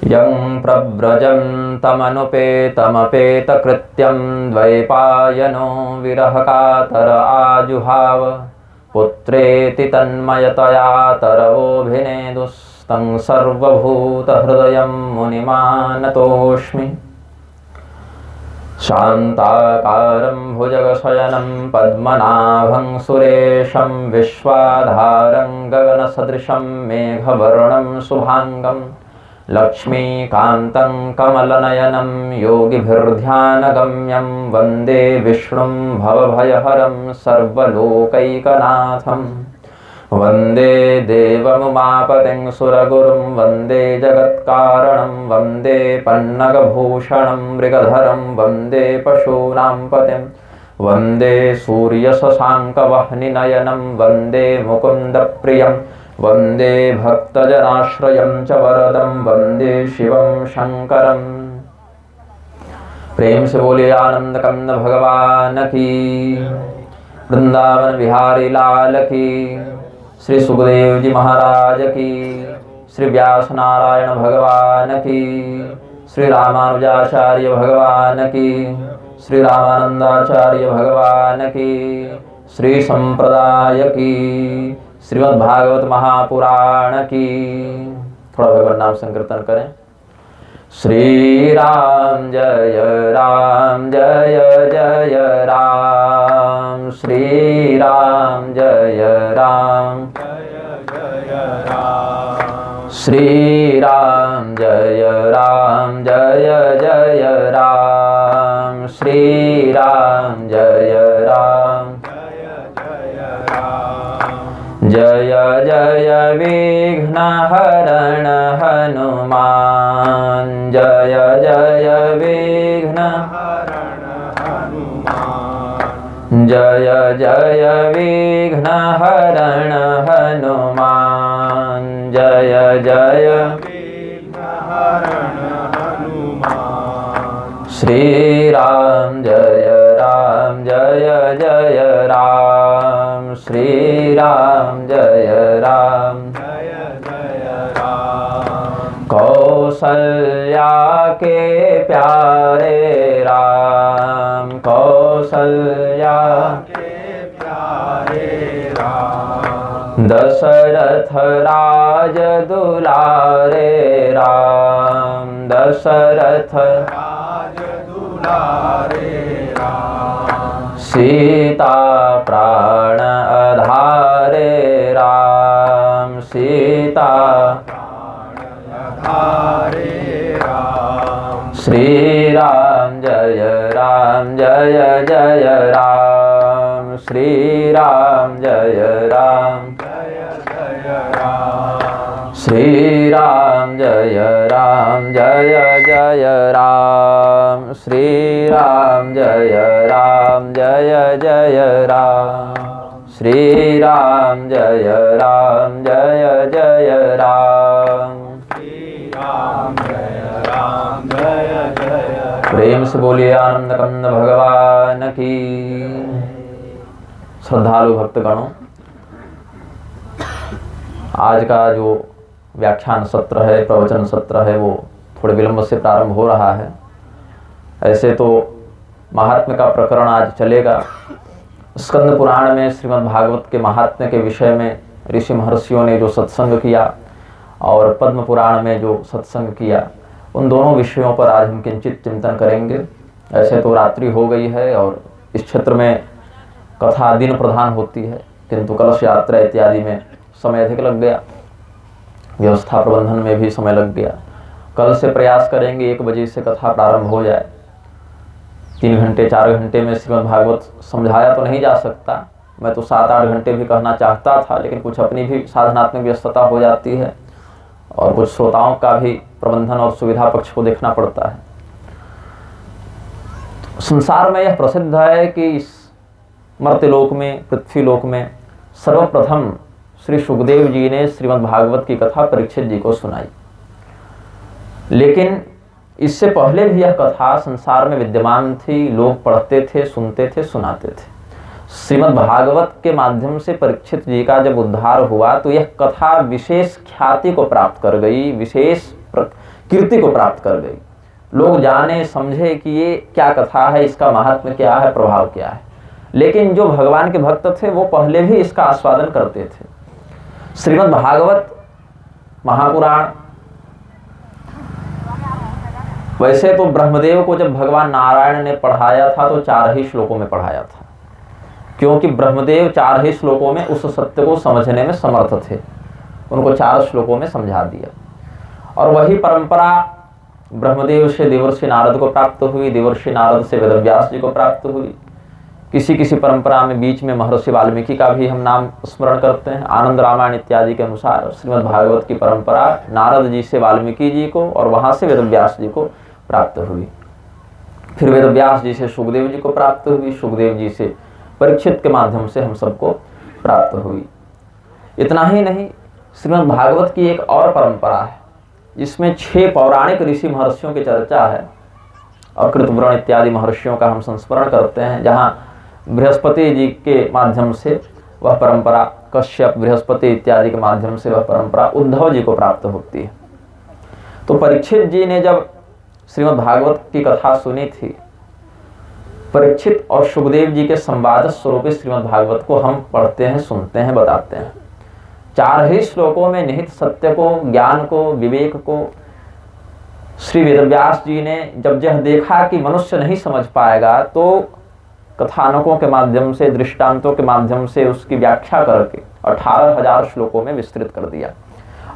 यं प्रव्रजन्तमनुपेतमपेतकृत्यं द्वैपायनो विरहकातर आजुहाव पुत्रेति तन्मयतया तरवोऽभिनेदुस्तं सर्वभूतहृदयं मुनिमानतोऽस्मि। शान्ताकारं भुजगशयनं पद्मनाभं सुरेशं विश्वाधारं गगनसदृशं मेघवर्णं शुभांगं लक्ष्मीकान्तं कमलनयनं योगिभिर्ध्यानगम्यं वन्दे विष्णुं भवभयहरं सर्वलोकैकनाथं। वन्दे देवमुमापतिं सुरगुरुं वन्दे जगत्कारणं वन्दे पन्नगभूषणं मृगधरं वन्दे पशूनां पतिं वन्दे सूर्यशशाङ्कवह्निनयनं वन्दे मुकुन्दप्रियं वन्दे भक्तजनाश्रयं च वरदं वन्दे शिवं शङ्करं। प्रेम से बोले आनंद कंद भगवान की, वृंदावन बिहारी लाल की, श्री सुखदेव जी महाराज की, श्री व्यास नारायण भगवान की, श्री रामानुजाचार्य भगवान की, श्री रामानंदाचार्य भगवान की, श्री संप्रदाय की, श्रीमद् भागवत महापुराण की। थोड़ा भगवान नाम संकीर्तन करें। श्री राम जय जय राम, श्री राम जय राम, श्री राम जय राम, श्री राम जय राम, जय जय विघ्नहरण हनुमान, जय जय विघ्नहरण हनुमान, जय जय विघ्नहरण हनुमान, जय जय विघ्नहरण हनुमान। श्री राम जय राम, श्री राम जय राम, कौसल्या के प्यारे राम, कौसल्या के प्यारे राम, दशरथ राज दुलारे राम, दशरथ राज दुलारे राम, सीता प्राण आधारे राम, सीता प्राण आधारे राम। श्री राम जय राम, श्री राम जय राम, श्री राम जय राम, श्री राम जय राम, श्री राम जय राम, प्रेम से बोलिए आनंद कंद भगवान की। श्रद्धालु भक्तगणों, आज का जो व्याख्यान सत्र है, प्रवचन सत्र है, वो थोड़े विलंब से प्रारंभ हो रहा है। ऐसे तो महात्म्य का प्रकरण आज चलेगा। स्कंद पुराण में श्रीमद् भागवत के महात्म्य के विषय में ऋषि महर्षियों ने जो सत्संग किया और पद्म पुराण में जो सत्संग किया, उन दोनों विषयों पर आज हम किंचित चिंतन करेंगे। ऐसे तो रात्रि हो गई है और इस क्षेत्र में कथा दिन प्रधान होती है, किंतु कलश यात्रा इत्यादि में समय अधिक लग गया, व्यवस्था प्रबंधन में भी समय लग गया। कल से प्रयास करेंगे 1 बजे से कथा प्रारंभ हो जाए। 3 घंटे 4 घंटे में श्रीमद् भागवत समझाया तो नहीं जा सकता। मैं तो 7-8 घंटे भी कहना चाहता था, लेकिन कुछ अपनी भी साधनात्मक व्यस्तता हो जाती है और कुछ श्रोताओं का भी प्रबंधन और सुविधा पक्ष को देखना पड़ता है। संसार में यह प्रसिद्ध है कि इस मर्त्यलोक में, पृथ्वीलोक में सर्वप्रथम श्री सुखदेव जी ने श्रीमद् भागवत की कथा परीक्षित जी को सुनाई। लेकिन इससे पहले भी यह कथा संसार में विद्यमान थी, लोग पढ़ते थे, सुनते थे, सुनाते थे। श्रीमद् भागवत के माध्यम से परीक्षित जी का जब उद्धार हुआ तो यह कथा विशेष ख्याति को प्राप्त कर गई, विशेष कीर्ति को प्राप्त कर गई। लोग जाने समझे कि ये क्या कथा है, इसका महात्म्य क्या है, प्रभाव क्या है। लेकिन जो भगवान के भक्त थे वो पहले भी इसका आस्वादन करते थे। श्रीमद् भागवत महापुराण वैसे तो ब्रह्मदेव को जब भगवान नारायण ने पढ़ाया था तो 4 ही श्लोकों में पढ़ाया था, क्योंकि ब्रह्मदेव 4 ही श्लोकों में उस सत्य को समझने में समर्थ थे। उनको 4 श्लोकों में समझा दिया। और वही परंपरा ब्रह्मदेव से देवर्षि नारद को प्राप्त हुई, देवर्षि नारद से वेदव्यास जी को प्राप्त हुई। किसी किसी परंपरा में बीच में महर्षि वाल्मीकि का भी हम नाम स्मरण करते हैं। आनंद रामायण इत्यादि के अनुसार श्रीमद् भागवत की परंपरा नारद जी से वाल्मीकि जी को और वहां से वेदव्यास जी को प्राप्त हुई। फिर वेदव्यास जी से सुखदेव जी को प्राप्त हुई, सुखदेव जी से परीक्षित के माध्यम से हम सबको प्राप्त हुई। इतना ही नहीं, श्रीमद् भागवत की एक और परंपरा है जिसमें 6 पौराणिक ऋषि महर्षियों की चर्चा है और कृतवर्ण इत्यादि महर्षियों का हम संस्मरण करते हैं, जहाँ बृहस्पति जी के माध्यम से वह परंपरा, कश्यप, बृहस्पति इत्यादि के माध्यम से वह परंपरा उद्धव जी को प्राप्त होती है। तो परीक्षित जी ने जब श्रीमद् भागवत की कथा सुनी थी, परीक्षित और सुखदेव जी के संवाद स्वरूप श्रीमद् भागवत को हम पढ़ते हैं, सुनते हैं, बताते हैं। 4 ही श्लोकों में निहित सत्य को, ज्ञान को, विवेक को श्री वेदव्यास जी ने जब यह देखा कि मनुष्य नहीं समझ पाएगा तो कथानकों के माध्यम से, दृष्टांतों के माध्यम से उसकी व्याख्या करके 18,000 श्लोकों में विस्तृत कर दिया।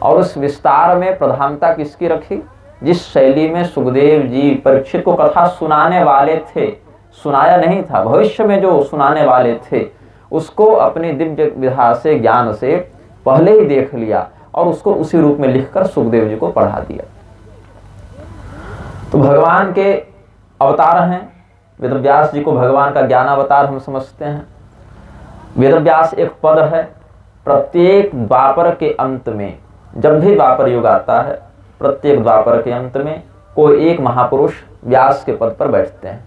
और उस विस्तार में प्रधानता किसकी रखी? जिस शैली में सुखदेव जी परीक्षित को कथा सुनाने वाले थे, सुनाया नहीं था, भविष्य में जो सुनाने वाले थे उसको अपनी दिव्य विधा से, ज्ञान से पहले ही देख लिया और उसको उसी रूप में लिखकर सुखदेव जी को पढ़ा दिया। तो भगवान के अवतार हैं। वेदव्यास जी को भगवान का ज्ञान अवतार हम समझते हैं। वेदव्यास एक पद है। प्रत्येक द्वापर के अंत में, जब भी द्वापर युग आता है, प्रत्येक द्वापर के अंत में कोई एक महापुरुष व्यास के पद पर बैठते हैं।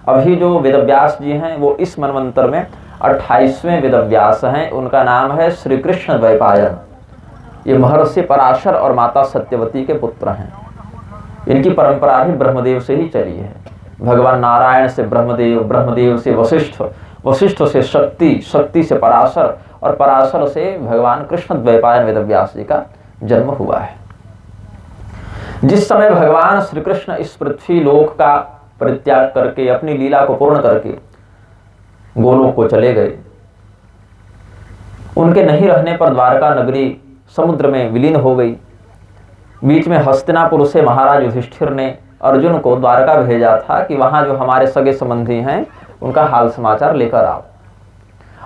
अभी जो वेदव्यास जी हैं वो इस मनवंतर में 28वें वेदव्यास हैं। उनका नाम है श्री कृष्ण द्वैपायन। ये महर्षि पराशर और माता सत्यवती के पुत्र हैं। इनकी परंपरा भी ब्रह्मदेव से ही चली है। भगवान नारायण से ब्रह्मदेव, ब्रह्मदेव से वशिष्ठ, वशिष्ठ से शक्ति, शक्ति से पराशर और पराशर से भगवान कृष्ण द्वैपायन वेदव्यास जी का जन्म हुआ है। जिस समय भगवान श्री कृष्ण इस पृथ्वी लोक का परित्याग करके, अपनी लीला को पूर्ण करके गोलोक को चले गए, उनके नहीं रहने पर द्वारका नगरी समुद्र में विलीन हो गई। बीच में हस्तिनापुर से महाराज युधिष्ठिर ने अर्जुन को द्वारका भेजा था कि वहां जो हमारे सगे संबंधी हैं उनका हाल समाचार लेकर आओ।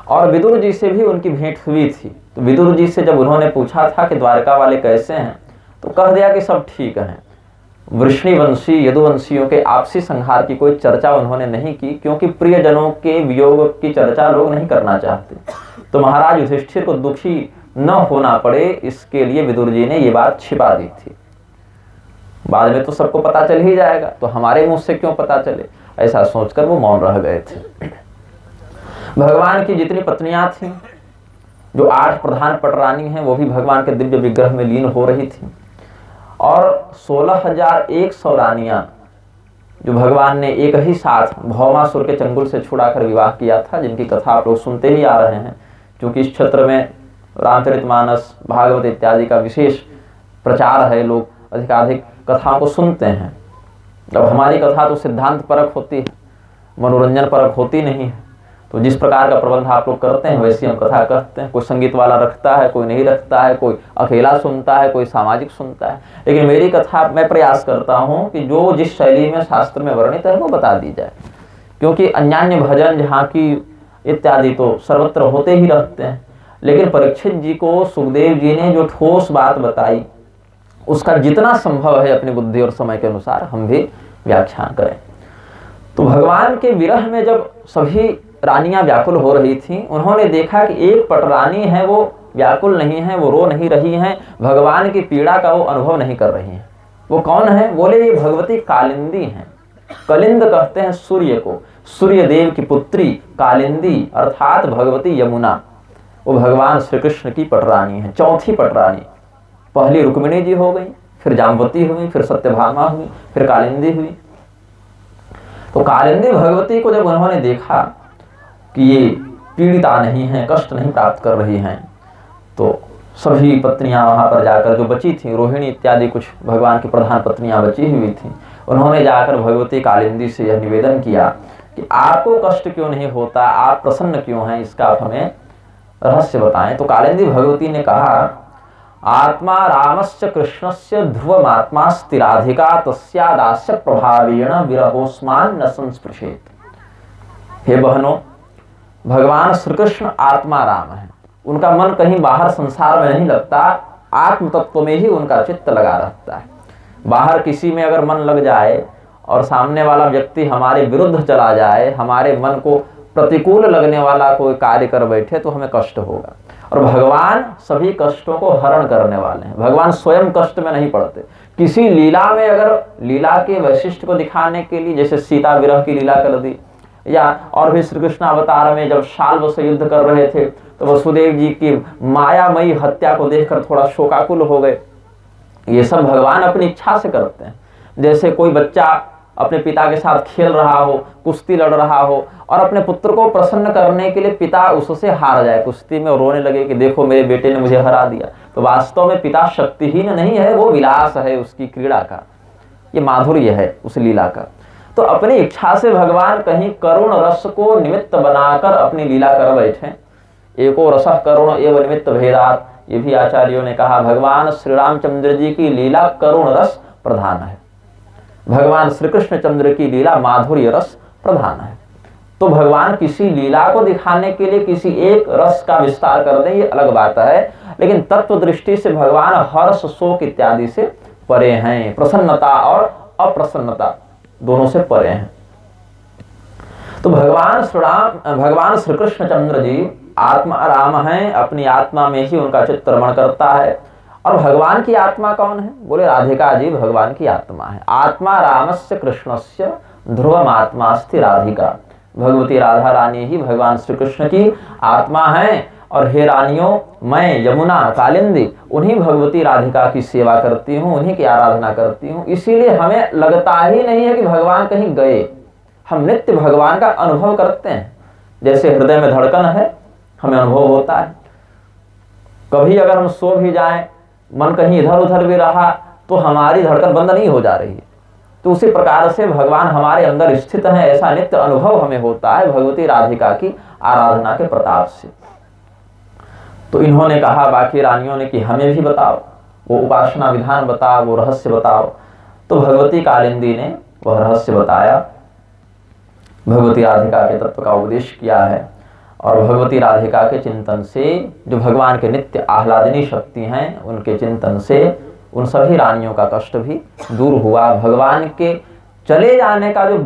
और विदुर जी से भी उनकी भेंट हुई थी। तो विदुर जी से जब उन्होंने पूछा था कि द्वारका वाले कैसे हैं, तो कह दिया कि सब ठीक हैं। वृष्णिवंशी, यदुवंशियों के आपसी संहार की कोई चर्चा उन्होंने नहीं की, क्योंकि प्रियजनों के वियोग की चर्चा लोग नहीं करना चाहते। तो महाराज युधिष्ठिर को दुखी न होना पड़े, इसके लिए विदुर जी ने ये बात छिपा दी थी। बाद में तो सबको पता चल ही जाएगा, तो हमारे मुंह से क्यों पता चले, ऐसा सोचकर वो मौन रह गए थे। भगवान की जितनी पत्नियां थीं, जो 8 प्रधान पटरानी हैं, वो भी भगवान के दिव्य विग्रह में लीन हो रही थी। और 16,100 रानियां जो भगवान ने एक ही साथ भौमासुर के चंगुल से छुड़ाकर विवाह किया था, जिनकी कथा आप लोग सुनते ही आ रहे हैं, क्योंकि इस क्षेत्र में रामचरितमानस, भागवत इत्यादि का विशेष प्रचार है। लोग अधिकाधिक कथाओं को सुनते हैं। अब हमारी कथा तो सिद्धांत परक होती है, मनोरंजन परक होती नहीं है। तो जिस प्रकार का प्रबंध आप लोग करते हैं वैसी हम कथा करते हैं। कोई संगीत वाला रखता है, कोई नहीं रखता है, कोई अकेला सुनता है, कोई सामाजिक सुनता है। लेकिन मेरी कथा मैं प्रयास करता हूँ कि जो जिस शैली में शास्त्र में वर्णित है वो बता दी जाए, क्योंकि अन्यान्य भजन, झांकी इत्यादि तो सर्वत्र होते ही रहते हैं। लेकिन परीक्षित जी को सुखदेव जी ने जो ठोस बात बताई, उसका जितना संभव है अपनी बुद्धि और समय के अनुसार हम भी व्याख्यान करें। तो भगवान के विरह में जब सभी रानियां व्याकुल हो रही थीं, उन्होंने देखा कि एक पटरानी है वो व्याकुल नहीं है, वो रो नहीं रही हैं, भगवान की पीड़ा का वो अनुभव नहीं कर रही हैं। वो कौन है? बोले ये भगवती कालिंदी हैं। कलिंद कहते हैं सूर्य को, सूर्य देव की पुत्री कालिंदी अर्थात भगवती यमुना, वो भगवान श्री कृष्ण की पटरानी है, चौथी पटरानी। पहली रुक्मिणी जी हो गई, फिर जाम्बवती हुई, फिर सत्यभामा हुई, फिर कालिंदी हुई। तो कालिंदी भगवती को जब उन्होंने देखा कि ये पीड़िता नहीं है, कष्ट नहीं प्राप्त कर रही हैं, तो सभी पत्नियां वहां पर जाकर, जो बची थी, रोहिणी इत्यादि कुछ भगवान की प्रधान पत्नियां बची हुई थी, उन्होंने जाकर भगवती कालिंदी से यह निवेदन किया कि आपको कष्ट क्यों नहीं होता, आप प्रसन्न क्यों हैं, इसका आप हमें रहस्य बताएं। तो कालिंदी भगवती ने कहा, आत्मा रामस्य कृष्णस्य ध्रुवमात्मास्ति राधिका तस्यादास्य प्रभावेण विरहोस्मान न संस्पृशेत। हे बहनों, भगवान श्री कृष्ण आत्मा राम है, उनका मन कहीं बाहर संसार में नहीं लगता, आत्म तत्व में ही उनका चित्त लगा रहता है। बाहर किसी में अगर मन लग जाए और सामने वाला व्यक्ति हमारे विरुद्ध चला जाए, हमारे मन को प्रतिकूल लगने वाला कोई कार्य कर बैठे, तो हमें कष्ट होगा। और भगवान सभी कष्टों को हरण करने वाले हैं, भगवान स्वयं कष्ट में नहीं पड़ते। किसी लीला में अगर लीला के वैशिष्ट को दिखाने के लिए, जैसे सीता विरह की लीला कर दी, या और भी श्री कृष्ण अवतार में जब शाल्व से युद्ध कर रहे थे तो वसुदेव जी की मायामयी हत्या को देखकर थोड़ा शोकाकुल हो गए, ये सब भगवान अपनी इच्छा से करते हैं। जैसे कोई बच्चा अपने पिता के साथ खेल रहा हो, कुश्ती लड़ रहा हो, और अपने पुत्र को प्रसन्न करने के लिए पिता उससे हार जाए कुश्ती में और रोने लगे कि देखो मेरे बेटे ने मुझे हरा दिया, तो वास्तव में पिता शक्तिहीन नहीं है, वो विलास है उसकी क्रीड़ा का, ये माधुर्य है उस लीला का। तो अपनी इच्छा से भगवान कहीं करुण रस को निमित्त बनाकर अपनी लीला कर बैठे। एको रसः करुण एवं निमित्त भेदात, ये भी आचार्यों ने कहा, भगवान श्री रामचंद्र जी की लीला करुण रस प्रधान है, भगवान श्री कृष्ण चंद्र की लीला माधुर्य रस प्रधान है। तो भगवान किसी लीला को दिखाने के लिए किसी एक रस का विस्तार कर दें, ये अलग बात है, लेकिन तत्व दृष्टि से भगवान हर्ष शोक इत्यादि से परे हैं, प्रसन्नता और अप्रसन्नता दोनों से परे हैं। तो भगवान श्री कृष्ण चंद्र जी आत्मा राम हैं, अपनी आत्मा में ही उनका चित्त रमण करता है। और भगवान की आत्मा कौन है? बोले राधिका जी भगवान की आत्मा है। आत्मा रामस्य कृष्णस्य ध्रुवमात्मास्ति राधिका, भगवती राधा रानी ही भगवान श्री कृष्ण की आत्मा है। और हे रानियों, मैं यमुना कालिंदी उन्हीं भगवती राधिका की सेवा करती हूँ, उन्हीं की आराधना करती हूँ। इसीलिए हमें लगता ही नहीं है कि भगवान कहीं गए, हम नित्य भगवान का अनुभव करते हैं। जैसे हृदय में धड़कन है, हमें अनुभव होता है। कभी अगर हम सो भी जाएं, मन कहीं इधर उधर भी रहा, तो हमारी धड़कन बंद नहीं हो जा रही है। तो उसी प्रकार से भगवान हमारे अंदर स्थित है, ऐसा नित्य अनुभव हमें होता है भगवती राधिका की आराधना के प्रताप से। तो इन्होंने कहा बाकी रानियों ने कि हमें भी बताओ, वो उपासना विधान बताओ, वो रहस्य बताओ। तो भगवती कालिंदी ने वह रहस्य बताया, भगवती राधिका के तत्व का उपदेश किया है। और भगवती राधिका के चिंतन से, जो भगवान के नित्य आह्लादिनी शक्ति हैं, उनके चिंतन से उन सभी रानियों का कष्ट भी दूर हुआ। भगवान के चले जाने का जो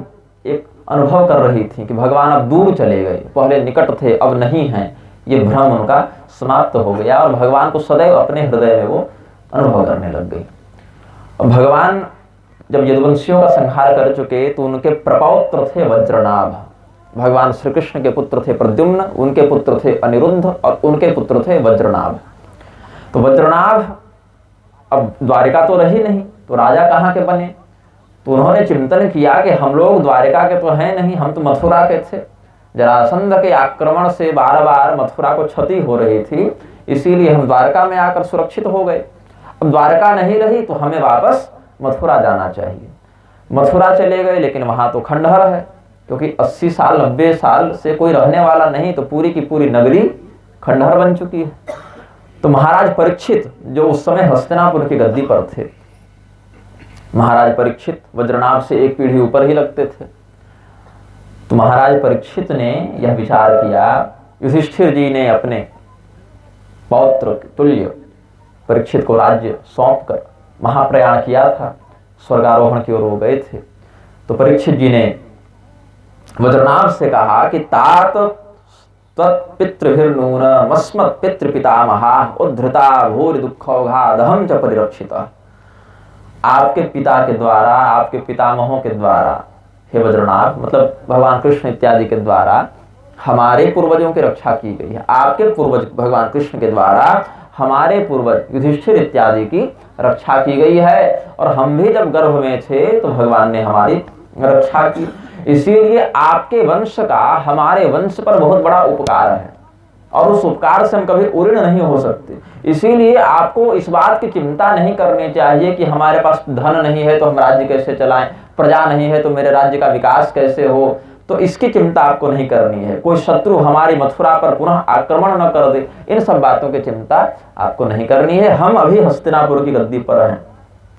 एक अनुभव कर रही थी कि भगवान अब दूर चले गए, पहले निकट थे अब नहीं हैं, ये भ्रम उनका समाप्त हो गया और भगवान को सदैव अपने हृदय में वो अनुभव करने लग गई। और भगवान जब यदुवंशियों का संहार कर चुके तो उनके प्रपौत्र थे वज्रनाभ। भगवान श्री कृष्ण के पुत्र थे प्रद्युम्न, उनके पुत्र थे अनिरुद्ध और उनके पुत्र थे वज्रनाभ। तो वज्रनाभ अब द्वारिका तो रही नहीं, तो राजा कहाँ के बने? तो उन्होंने चिंतन किया कि हम लोग द्वारिका के तो हैं नहीं, हम तो मथुरा के थे। जरासंध के आक्रमण से बार बार मथुरा को क्षति हो रही थी, इसीलिए हम द्वारका में आकर सुरक्षित हो गए। अब द्वारका नहीं रही तो हमें वापस मथुरा जाना चाहिए। मथुरा चले गए, लेकिन वहां तो खंडहर है, क्योंकि 80 साल 90 साल से कोई रहने वाला नहीं, तो पूरी की पूरी नगरी खंडहर बन चुकी है। तो महाराज परीक्षित जो उस समय हस्तिनापुर की गद्दी पर थे, महाराज परीक्षित वज्रनाभ से एक पीढ़ी ऊपर ही लगते थे। तो महाराज परीक्षित ने यह विचार किया, युधिष्ठिर जी ने अपने पौत्र तुल्य परीक्षित को राज्य सौंपकर महाप्रयाण किया था, स्वर्गारोहण की ओर वो गए थे। तो परीक्षित जी ने वज्रनाभ से कहा कि तात तत्पितृभिर्नून मस्मत् पितृपितामहा उद्धृता भूरि दुःखौघादहं च परिरक्षितः। आपके पिता के द्वारा, आपके पितामहों के द्वारा हे वज्रनाभ, मतलब भगवान कृष्ण इत्यादि के द्वारा हमारे पूर्वजों की रक्षा की गई है। आपके पूर्वज भगवान कृष्ण के द्वारा हमारे पूर्वज युधिष्ठिर इत्यादि की रक्षा की गई है, और हम भी जब गर्भ में थे तो भगवान ने हमारी रक्षा की। इसीलिए आपके वंश का हमारे वंश पर बहुत बड़ा उपकार है, और उस उपकार से हम कभी उऋण नहीं हो सकते। इसीलिए आपको इस बात की चिंता नहीं करनी चाहिए कि हमारे पास धन नहीं है तो हम राज्य कैसे चलाएं, प्रजा नहीं है तो मेरे राज्य का विकास कैसे हो, तो इसकी चिंता आपको नहीं करनी है। कोई शत्रु हमारी मथुरा पर पुनः आक्रमण न कर दे, इन सब बातों की चिंता आपको नहीं करनी है। हम अभी हस्तिनापुर की गद्दी पर हैं।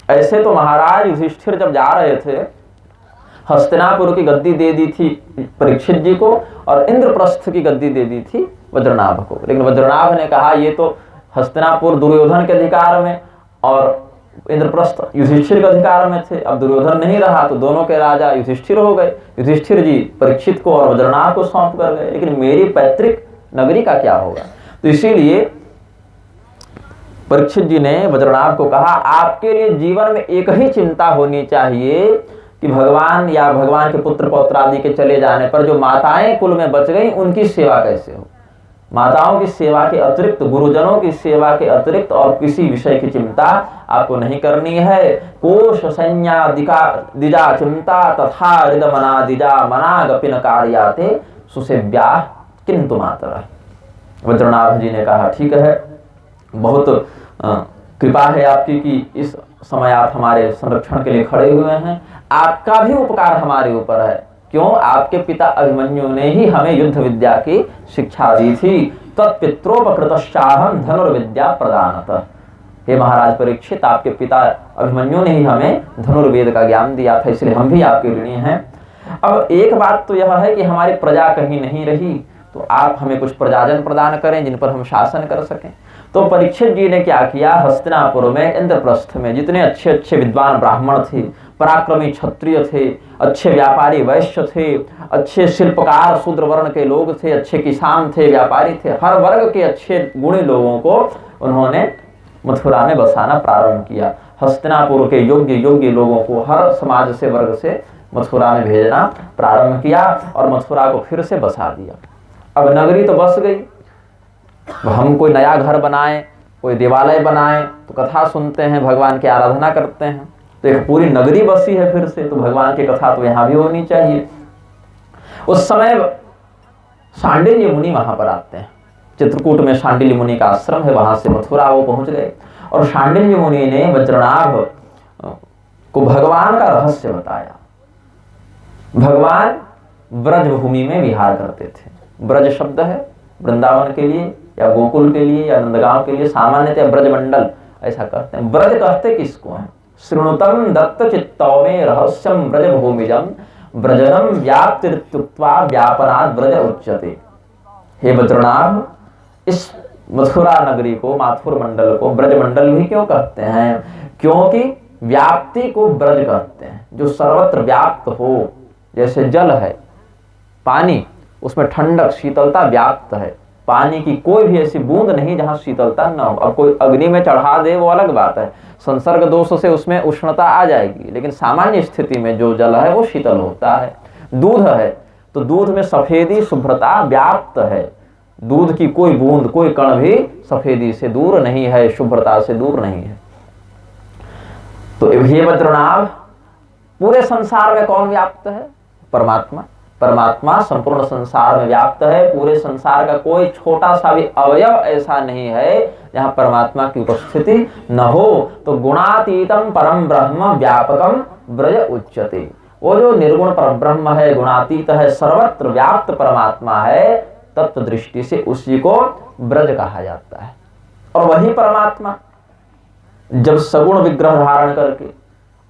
ऐसे तो महाराज युधिष्ठिर जब जा रहे थे, हस्तिनापुर की गद्दी दे दी थी परीक्षित जी को, और इंद्रप्रस्थ की गद्दी दे दी थी वज्रनाभ को। लेकिन वज्रनाभ ने कहा ये तो हस्तिनापुर दुर्योधन के अधिकार में और इंद्रप्रस्थ युधिष्ठिर के अधिकार में थे। अब दुर्योधन नहीं रहा तो दोनों के राजा युधिष्ठिर हो गए। युधिष्ठिर जी परीक्षित को और वज्रनाभ को सौंप कर गए, लेकिन मेरी पैतृक नगरी का क्या होगा? तो इसीलिए परीक्षित जी ने वज्रनाभ को कहा, आपके लिए जीवन में एक ही चिंता होनी चाहिए कि भगवान या भगवान के पुत्र पौत्र आदि के चले जाने पर जो माताएं कुल में बच गई उनकी सेवा कैसे हो। माताओं की सेवा के अतिरिक्त, गुरुजनों की सेवा के अतिरिक्त और किसी विषय की चिंता आपको नहीं करनी है। कोश संज्ञा दिजा चिंता तथा हृदमना दिजा मना गपिन कार्याते सुसेव्या किंतु मात्र। वज्रनाभ जी ने कहा ठीक है, बहुत कृपा है आपकी कि इस समय आप हमारे संरक्षण के लिए खड़े हुए हैं। आपका भी उपकार हमारे ऊपर है। क्यों? आपके पिता अभिमन्यु ने ही हमें युद्ध विद्या की शिक्षा दी थी। तत्पित्रोपकृतश्चाहं धनुर्विद्या प्रदानतः। हे महाराज परीक्षित, आपके पिता अभिमन्यु ने ही हमें धनुर्वेद का ज्ञान दिया था, इसलिए हम भी आपके ऋणी हैं। अब एक बात तो यह है कि हमारी प्रजा कहीं नहीं रही, तो आप हमें कुछ प्रजाजन प्रदान करें जिन पर हम शासन कर सकें। तो परीक्षित जी ने क्या किया, हस्तिनापुर में इंद्रप्रस्थ में जितने अच्छे अच्छे विद्वान ब्राह्मण थे, पराक्रमी क्षत्रिय थे, अच्छे व्यापारी वैश्य थे, अच्छे शिल्पकार शूद्र वर्ण के लोग थे, अच्छे किसान थे, व्यापारी थे, हर वर्ग के अच्छे गुणी लोगों को उन्होंने मथुरा में बसाना प्रारंभ किया। हस्तिनापुर के योग्य योग्य लोगों को हर समाज से वर्ग से मथुरा में भेजना प्रारंभ किया और मथुरा को फिर से बसा दिया। अब नगरी तो बस गई। हम कोई नया घर बनाएं, कोई देवालय बनाएं तो कथा सुनते हैं, भगवान की आराधना करते हैं, तो एक पूरी नगरी बसी है फिर से, तो भगवान की कथा तो यहाँ भी होनी चाहिए। उस समय शांडिल्य मुनि वहां पर आते हैं। चित्रकूट में शांडिल्य मुनि का आश्रम है, वहां से मथुरा वो पहुंच गए और शांडिल्य मुनि ने वज्रनाभ को भगवान का रहस्य बताया। भगवान ब्रज भूमि में विहार करते थे। ब्रज शब्द है वृंदावन के लिए या गोकुल के लिए या नंदगांव के लिए, सामान्यतः ब्रजमंडल ऐसा कहते हैं। ब्रज कहते किसको है? श्रृणुतम दत्त चित्तौ में रहस्यम ब्रज भूमिजम ब्रजनम व्याप्तिर्त्युक्त्वा व्यापनात् ब्रज उच्यते। हे वज्रनाभ, इस मथुरा नगरी को, माथुर मंडल को ब्रज मंडल भी क्यों कहते हैं? क्योंकि व्याप्ति को ब्रज कहते हैं, जो सर्वत्र व्याप्त हो। जैसे जल है, पानी, उसमें ठंडक शीतलता व्याप्त है। पानी की कोई भी ऐसी बूंद नहीं जहां शीतलता न हो। अब कोई अग्नि में चढ़ा दे वो अलग बात है, संसर्ग दोष से उसमें उष्णता आ जाएगी, लेकिन सामान्य स्थिति में जो जल है वो शीतल होता है। दूध है तो दूध में सफेदी शुभ्रता व्याप्त है। दूध की कोई बूंद, कोई कण भी सफेदी से दूर नहीं है, शुभ्रता से दूर नहीं है। तो हे वज्रनाभ, पूरे संसार में कौन व्याप्त है? परमात्मा। परमात्मा संपूर्ण संसार में व्याप्त है। पूरे संसार का कोई छोटा सा भी अवयव ऐसा नहीं है जहां परमात्मा की उपस्थिति न हो। तो गुणातीतम परम ब्रह्म व्यापकम ब्रज उच्यते। वो जो निर्गुण परब्रह्म है, गुणातीत है, सर्वत्र व्याप्त परमात्मा है, तत्व दृष्टि से उसी को ब्रज कहा जाता है। और वही परमात्मा जब सगुण विग्रह धारण करके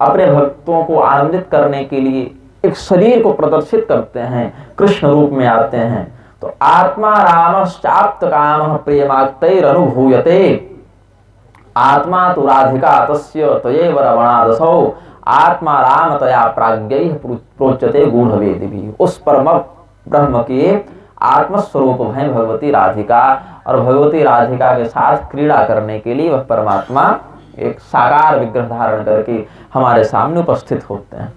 अपने भक्तों को आनंदित करने के लिए एक शरीर को प्रदर्शित करते हैं, कृष्ण रूप में आते हैं, तो आत्मा रामश्चाप्त काम प्रेमाक्तैर अनुभूयते। आत्मा तु राधिका तस्य तयैव रवणादसौ आत्मा राम तया प्राज्ञैः प्रोच्यते गूढ़वेदिभिः। उस परम ब्रह्म के आत्मस्वरूप है भगवती राधिका, और भगवती राधिका के साथ क्रीड़ा करने के लिए वह परमात्मा एक साकार विग्रह धारण करके हमारे सामने उपस्थित होते हैं।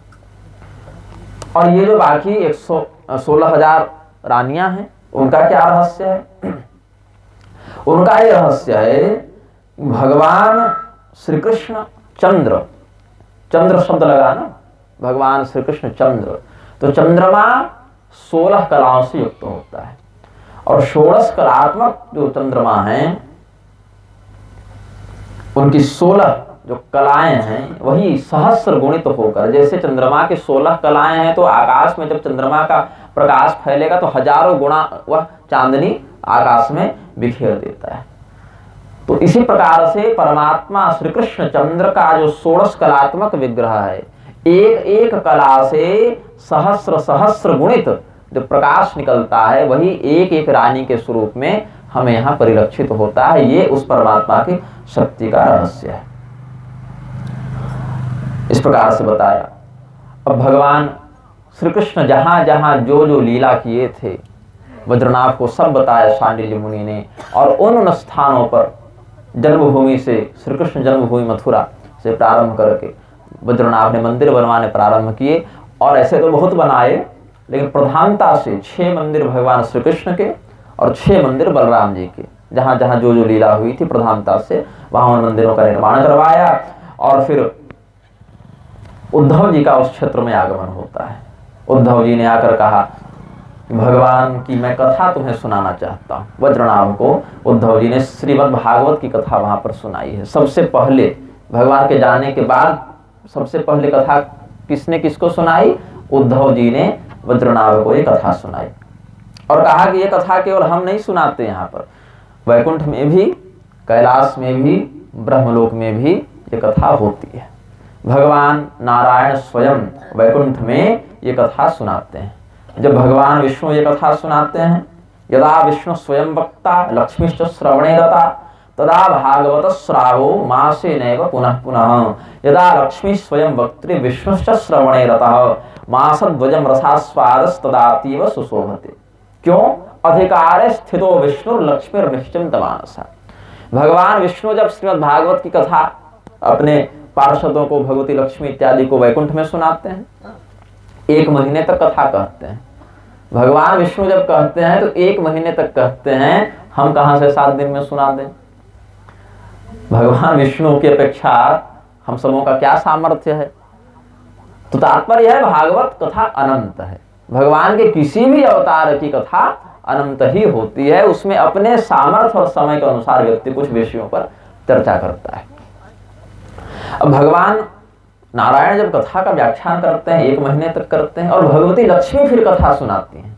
और ये जो बाकी 116,000 रानियां हैं, उनका क्या रहस्य है? उनका ये रहस्य है, भगवान श्री कृष्ण चंद्र, चंद्र शब्द लगा ना, भगवान श्री कृष्ण चंद्र, तो चंद्रमा 16 कलाओं से युक्त होता है और 16 कलात्मक जो चंद्रमा हैं उनकी 16 जो कलाएं हैं वही सहस्र गुणित होकर, जैसे चंद्रमा की 16 कलाएं हैं तो आकाश में जब चंद्रमा का प्रकाश फैलेगा तो हजारों गुणा वह चांदनी आकाश में बिखेर देता है। तो इसी प्रकार से परमात्मा श्री कृष्ण चंद्र का जो 16 कलात्मक विग्रह है, एक एक कला से सहस्र सहस्र गुणित जो प्रकाश निकलता है वही एक एक रानी के स्वरूप में हमें यहाँ परिलक्षित होता है। ये उस परमात्मा की शक्ति का रहस्य है। इस प्रकार से बताया। अब भगवान श्री कृष्ण जहां जहां जो जो लीला किए थे वज्रनाभ को सब बताया शांडिल्य मुनि ने, और उन स्थानों पर जन्मभूमि से श्री कृष्ण जन्मभूमि मथुरा से प्रारंभ करके वज्रनाभ ने मंदिर बनवाने प्रारंभ किए। और ऐसे तो बहुत बनाए, लेकिन प्रधानता से 6 मंदिर भगवान श्री कृष्ण के और 6 मंदिर बलराम जी के, जहां जहां जो जो लीला हुई थी प्रधानता से वहां उन मंदिरों का निर्माण करवाया। और फिर उद्धव जी का उस क्षेत्र में आगमन होता है। उद्धव जी ने आकर कहा भगवान की मैं कथा तुम्हें सुनाना चाहता हूँ। वज्रनाभ को उद्धव जी ने श्रीमद् भागवत की कथा वहां पर सुनाई है। सबसे पहले भगवान के जाने के बाद सबसे पहले कथा किसने किसको सुनाई? उद्धव जी ने वज्रनाभ को ये कथा सुनाई और कहा कि ये कथा केवल हम नहीं सुनाते, यहाँ पर वैकुंठ में भी, कैलाश में भी, ब्रह्मलोक में भी ये कथा होती है। भगवान नारायण स्वयं वैकुंठ में ये कथा सुनाते हैं। जब भगवान विष्णु ये कथा सुनाते हैं, यदा विष्णु स्वयं वक्ता लक्ष्मीश्च श्रवणे रता तदा भागवत श्रावो मासे नैव पुनः पुनः, यदा लक्ष्मी स्वयं वक्त्री विष्णुश्च श्रवणे रतः मासद्वयम् रसास्वादस्तदातीव सुशोभते। क्यों? अधिकारे स्थितो विष्णु लक्ष्मीर्निश्चिंत मानसा। भगवान विष्णु जब श्रीमद् भागवत की कथा अपने पार्षदों को, भगवती लक्ष्मी इत्यादि को वैकुंठ में सुनाते हैं, 1 महीने तक कथा कहते हैं। भगवान विष्णु जब कहते हैं तो 1 महीने तक कहते हैं, हम कहां से 7 दिन में सुना दें। भगवान विष्णु की अपेक्षा हम सबों का क्या सामर्थ्य है। तो तात्पर्य है भागवत कथा अनंत है। भगवान के किसी भी अवतार की कथा अनंत ही होती है। उसमें अपने सामर्थ्य और समय के अनुसार व्यक्ति कुछ विषयों पर चर्चा करता है। अब भगवान नारायण जब कथा का व्याख्यान करते हैं 1 महीने तक करते हैं, और भगवती लक्ष्मी फिर कथा सुनाती हैं।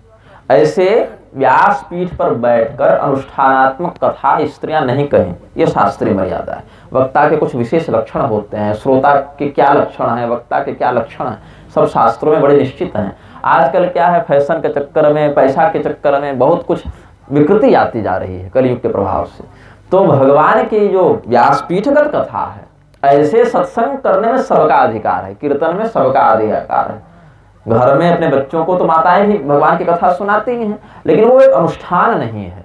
ऐसे व्यास पीठ पर बैठकर अनुष्ठानात्मक कथा स्त्रियां नहीं कहें, यह शास्त्रीय मर्यादा है। वक्ता के कुछ विशेष लक्षण होते हैं, श्रोता के क्या लक्षण है, वक्ता के क्या लक्षण है, सब शास्त्रों में बड़े निश्चित हैं। आजकल क्या है, फैशन के चक्कर में, पैसा के चक्कर में बहुत कुछ विकृति आती जा रही है कलयुग के प्रभाव से। तो भगवान की जो व्यासपीठगत कथा है, ऐसे सत्संग करने में सबका अधिकार है, कीर्तन में सबका अधिकार है। घर में अपने बच्चों को तो माताएं भी भगवान की कथा सुनाती ही हैं, लेकिन वो एक अनुष्ठान नहीं है,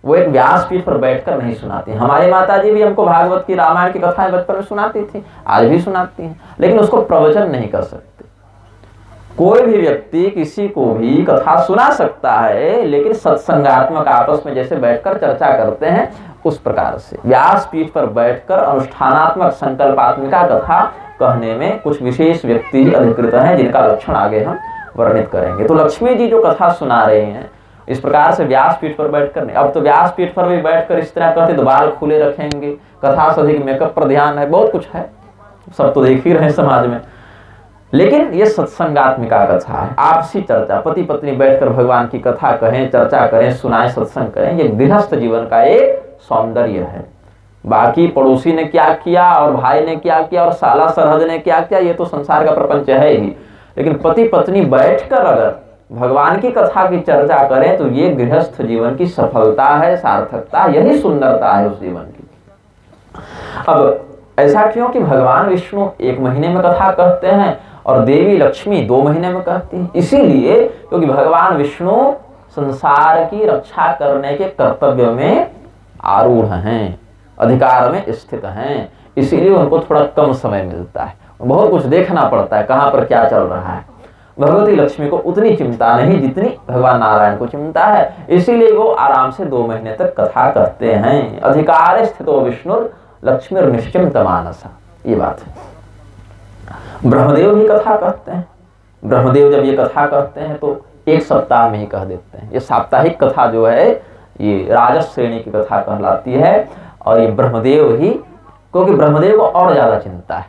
वो एक व्यासपीठ पर बैठकर नहीं सुनाती। हमारी माता जी भी हमको भागवत की, रामायण की कथाएं बचपन में सुनाती थी, आज भी सुनाती हैं, लेकिन उसको प्रवचन नहीं कर सकते। कोई भी व्यक्ति किसी को भी कथा सुना सकता है, लेकिन सत्संगात्मक आपस में जैसे बैठकर चर्चा करते हैं उस प्रकार से व्यासपीठ पर बैठकर अनुष्ठानात्मक संकल्पात्मिका कथा कहने में कुछ विशेष व्यक्ति ही अधिकृत हैं, जिनका लक्षण आगे हम वर्णित करेंगे। तो लक्ष्मी जी जो कथा सुना रहे हैं इस प्रकार से व्यासपीठ पर बैठकर नहीं। अब तो व्यासपीठ पर भी बैठकर इस तरह करते तो बाल खुले रखेंगे, कथा से अधिक मेकअप पर ध्यान है, बहुत कुछ है, सब तो देख ही रहे समाज में। लेकिन ये सत्संगात्मिका कथा है, आपसी चर्चा, पति पत्नी बैठकर भगवान की कथा कहें, चर्चा करें, सुनाएं, सत्संग करें, ये गृहस्थ जीवन का एक सौंदर्य है। बाकी पड़ोसी ने क्या किया और भाई ने क्या किया और साला सरहद ने क्या किया, ये तो संसार का प्रपंच है ही, लेकिन पति पत्नी बैठकर अगर भगवान की कथा की चर्चा करें तो ये गृहस्थ जीवन की सफलता है, सार्थकता, यही सुंदरता है उस जीवन की। अब ऐसा क्यों कि भगवान विष्णु 1 महीने में कथा कहते हैं और देवी लक्ष्मी 2 महीने में कहती है? इसीलिए क्योंकि भगवान विष्णु संसार की रक्षा करने के कर्तव्य में आरूढ़ हैं, अधिकार में स्थित हैं, इसीलिए उनको थोड़ा कम समय मिलता है, बहुत कुछ देखना पड़ता है, कहाँ पर क्या चल रहा है। भगवती लक्ष्मी को उतनी चिंता नहीं जितनी भगवान नारायण को चिंता है, इसीलिए वो आराम से 2 महीने तक कथा कहते हैं। अधिकार स्थितो विष्णु लक्ष्मी निश्चिंत मानसा, ये बात है। ब्रह्मदेव भी कथा कहते हैं। ब्रह्मदेव जब ये कथा कहते हैं तो 1 सप्ताह में ही कह देते हैं। ये साप्ताहिक कथा जो है ये राजस श्रेणी की कथा कहलाती है। और ये ब्रह्मदेव ही, क्योंकि ब्रह्मदेव को और ज्यादा चिंता है,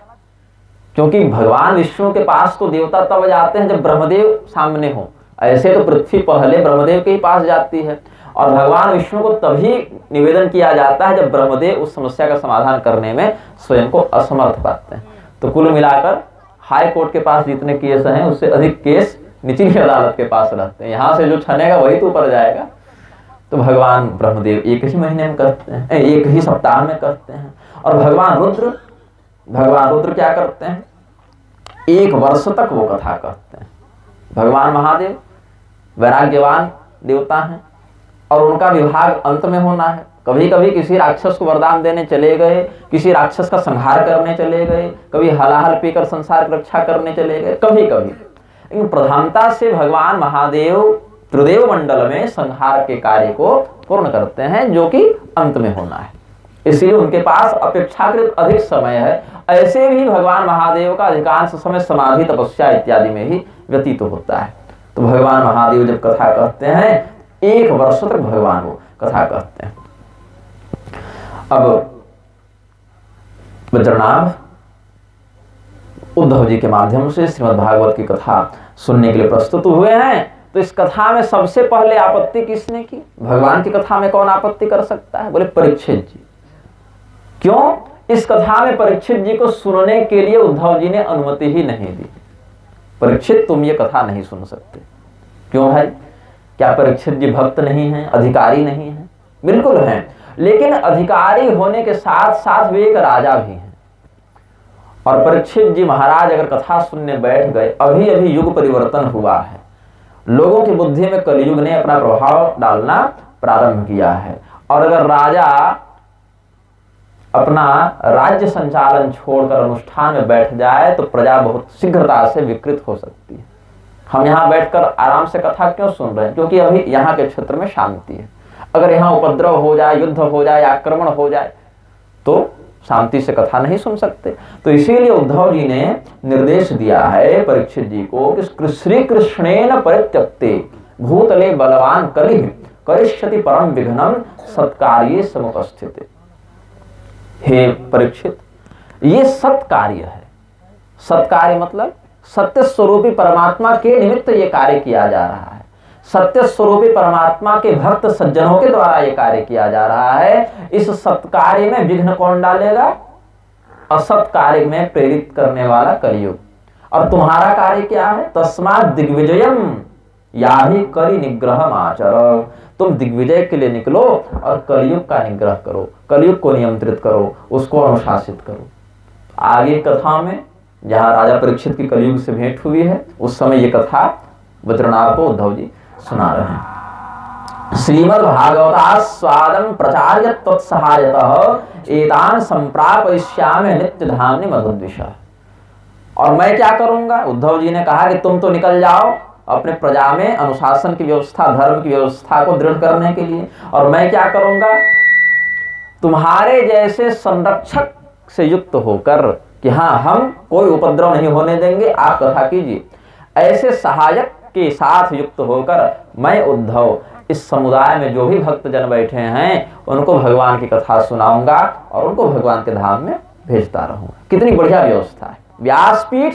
क्योंकि भगवान विष्णु के पास तो देवता तब जाते हैं जब ब्रह्मदेव सामने हो। ऐसे तो पृथ्वी पहले ब्रह्मदेव के ही पास जाती है, और भगवान विष्णु को तभी निवेदन किया जाता है जब ब्रह्मदेव उस समस्या का समाधान करने में स्वयं को असमर्थ पाते हैं। तो कुल मिलाकर हाई कोर्ट के पास जितने केस हैं उससे अधिक केस निचली अदालत के पास रहते हैं। यहाँ से जो छनेगा वही तो ऊपर जाएगा। तो भगवान ब्रह्मदेव 1 ही महीने में करते हैं, 1 ही सप्ताह में करते हैं। और भगवान रुद्र क्या करते हैं? 1 वर्ष तक वो कथा करते हैं। भगवान महादेव वैराग्यवान देवता हैं और उनका विभाग अंत में होना है। कभी कभी किसी राक्षस को वरदान देने चले गए, किसी राक्षस का संहार करने चले गए, कभी हलाहल पीकर संसार की रक्षा करने चले गए, कभी कभी। लेकिन प्रधानता से भगवान महादेव त्रिदेव मंडल में संहार के कार्य को पूर्ण करते हैं, जो कि अंत में होना है। इसलिए उनके पास अपेक्षाकृत अधिक समय है। ऐसे भी भगवान महादेव का अधिकांश समय समाधि, तपस्या इत्यादि में ही व्यतीत होता है। तो भगवान महादेव जब कथा कहते हैं 1 वर्ष तक भगवान वो कथा कहते हैं। अब बद्रनाभ उद्धव जी के माध्यम से श्रीमद् भागवत की कथा सुनने के लिए प्रस्तुत हुए हैं। तो इस कथा में सबसे पहले आपत्ति किसने की? भगवान की कथा में कौन आपत्ति कर सकता है? बोले परीक्षित जी। क्यों? इस कथा में परीक्षित जी को सुनने के लिए उद्धव जी ने अनुमति ही नहीं दी। परीक्षित तुम ये कथा नहीं सुन सकते। क्यों भाई? क्या परीक्षित जी भक्त नहीं हैं, अधिकारी नहीं हैं? बिल्कुल हैं, लेकिन अधिकारी होने के साथ साथ वे एक राजा भी हैं। और परीक्षित जी महाराज अगर कथा सुनने बैठ गए, अभी अभी युग परिवर्तन हुआ है, लोगों की बुद्धि में कलयुग ने अपना प्रभाव डालना प्रारंभ किया है। और अगर राजा अपना राज्य संचालन छोड़कर अनुष्ठान में बैठ जाए तो प्रजा बहुत शीघ्रता से विकृत हो सकती है। हम यहाँ बैठकर आराम से कथा क्यों सुन रहे हैं? क्योंकि अभी यहाँ के क्षेत्र में शांति है। अगर यहाँ उपद्रव हो जाए, युद्ध हो जाए, आक्रमण हो जाए तो शांति से कथा नहीं सुन सकते। तो इसीलिए उद्धव जी ने निर्देश दिया है परीक्षित जी को कि श्री कृष्णेन परित्यक्ते भूतले बलवान कलिह करिष्यति परम विघ्नं सत्कार्ये समुपस्थिते। हे परीक्षित, ये सत्कार्य है। सत्कार्य मतलब सत्य स्वरूपी परमात्मा के निमित्त ये कार्य किया जा रहा है। सत्य स्वरूपी परमात्मा के भक्त सज्जनों के द्वारा ये कार्य किया जा रहा है। इस सत्कार्य में विघ्न कौन डालेगा? असत कार्य में प्रेरित करने वाला कलियुग। और तुम्हारा कार्य क्या है? तस्मात् दिग्विजयम याहि करि निग्रहम् आचर। तुम दिग्विजय के लिए निकलो और कलियुग का निग्रह करो, कलियुग को नियंत्रित करो, उसको अनुशासित करो। आगे कथा में जहाँ राजा परीक्षित की कलियुग से भेंट हुई है, उस समय ये कथा बद्रनाभ को उद्धव जी सुना रहे हैं। श्रीमद् भागवतास्वादं प्रचार्य तत्सहायतः एतान् संप्रापयिष्यामि नित्यधाम्नि मधुद्विषः। और मैं क्या करूंगा? उद्धव जी ने कहा कि तुम तो निकल जाओ अपने प्रजा में अनुशासन की व्यवस्था, धर्म की व्यवस्था को दृढ़ करने के लिए, और मैं क्या करूंगा? तुम्हारे जैसे संरक्षक से युक्त होकर कि हाँ, हम कोई उपद्रव नहीं होने देंगे, आप कथा कीजिए, ऐसे सहायक के साथ युक्त होकर मैं उद्धव इस समुदाय में जो भी भक्त जन बैठे हैं उनको भगवान की कथा सुनाऊंगा और उनको भगवान के धाम में भेजता रहूंगा। कितनी बढ़िया व्यवस्था है। व्यासपीठ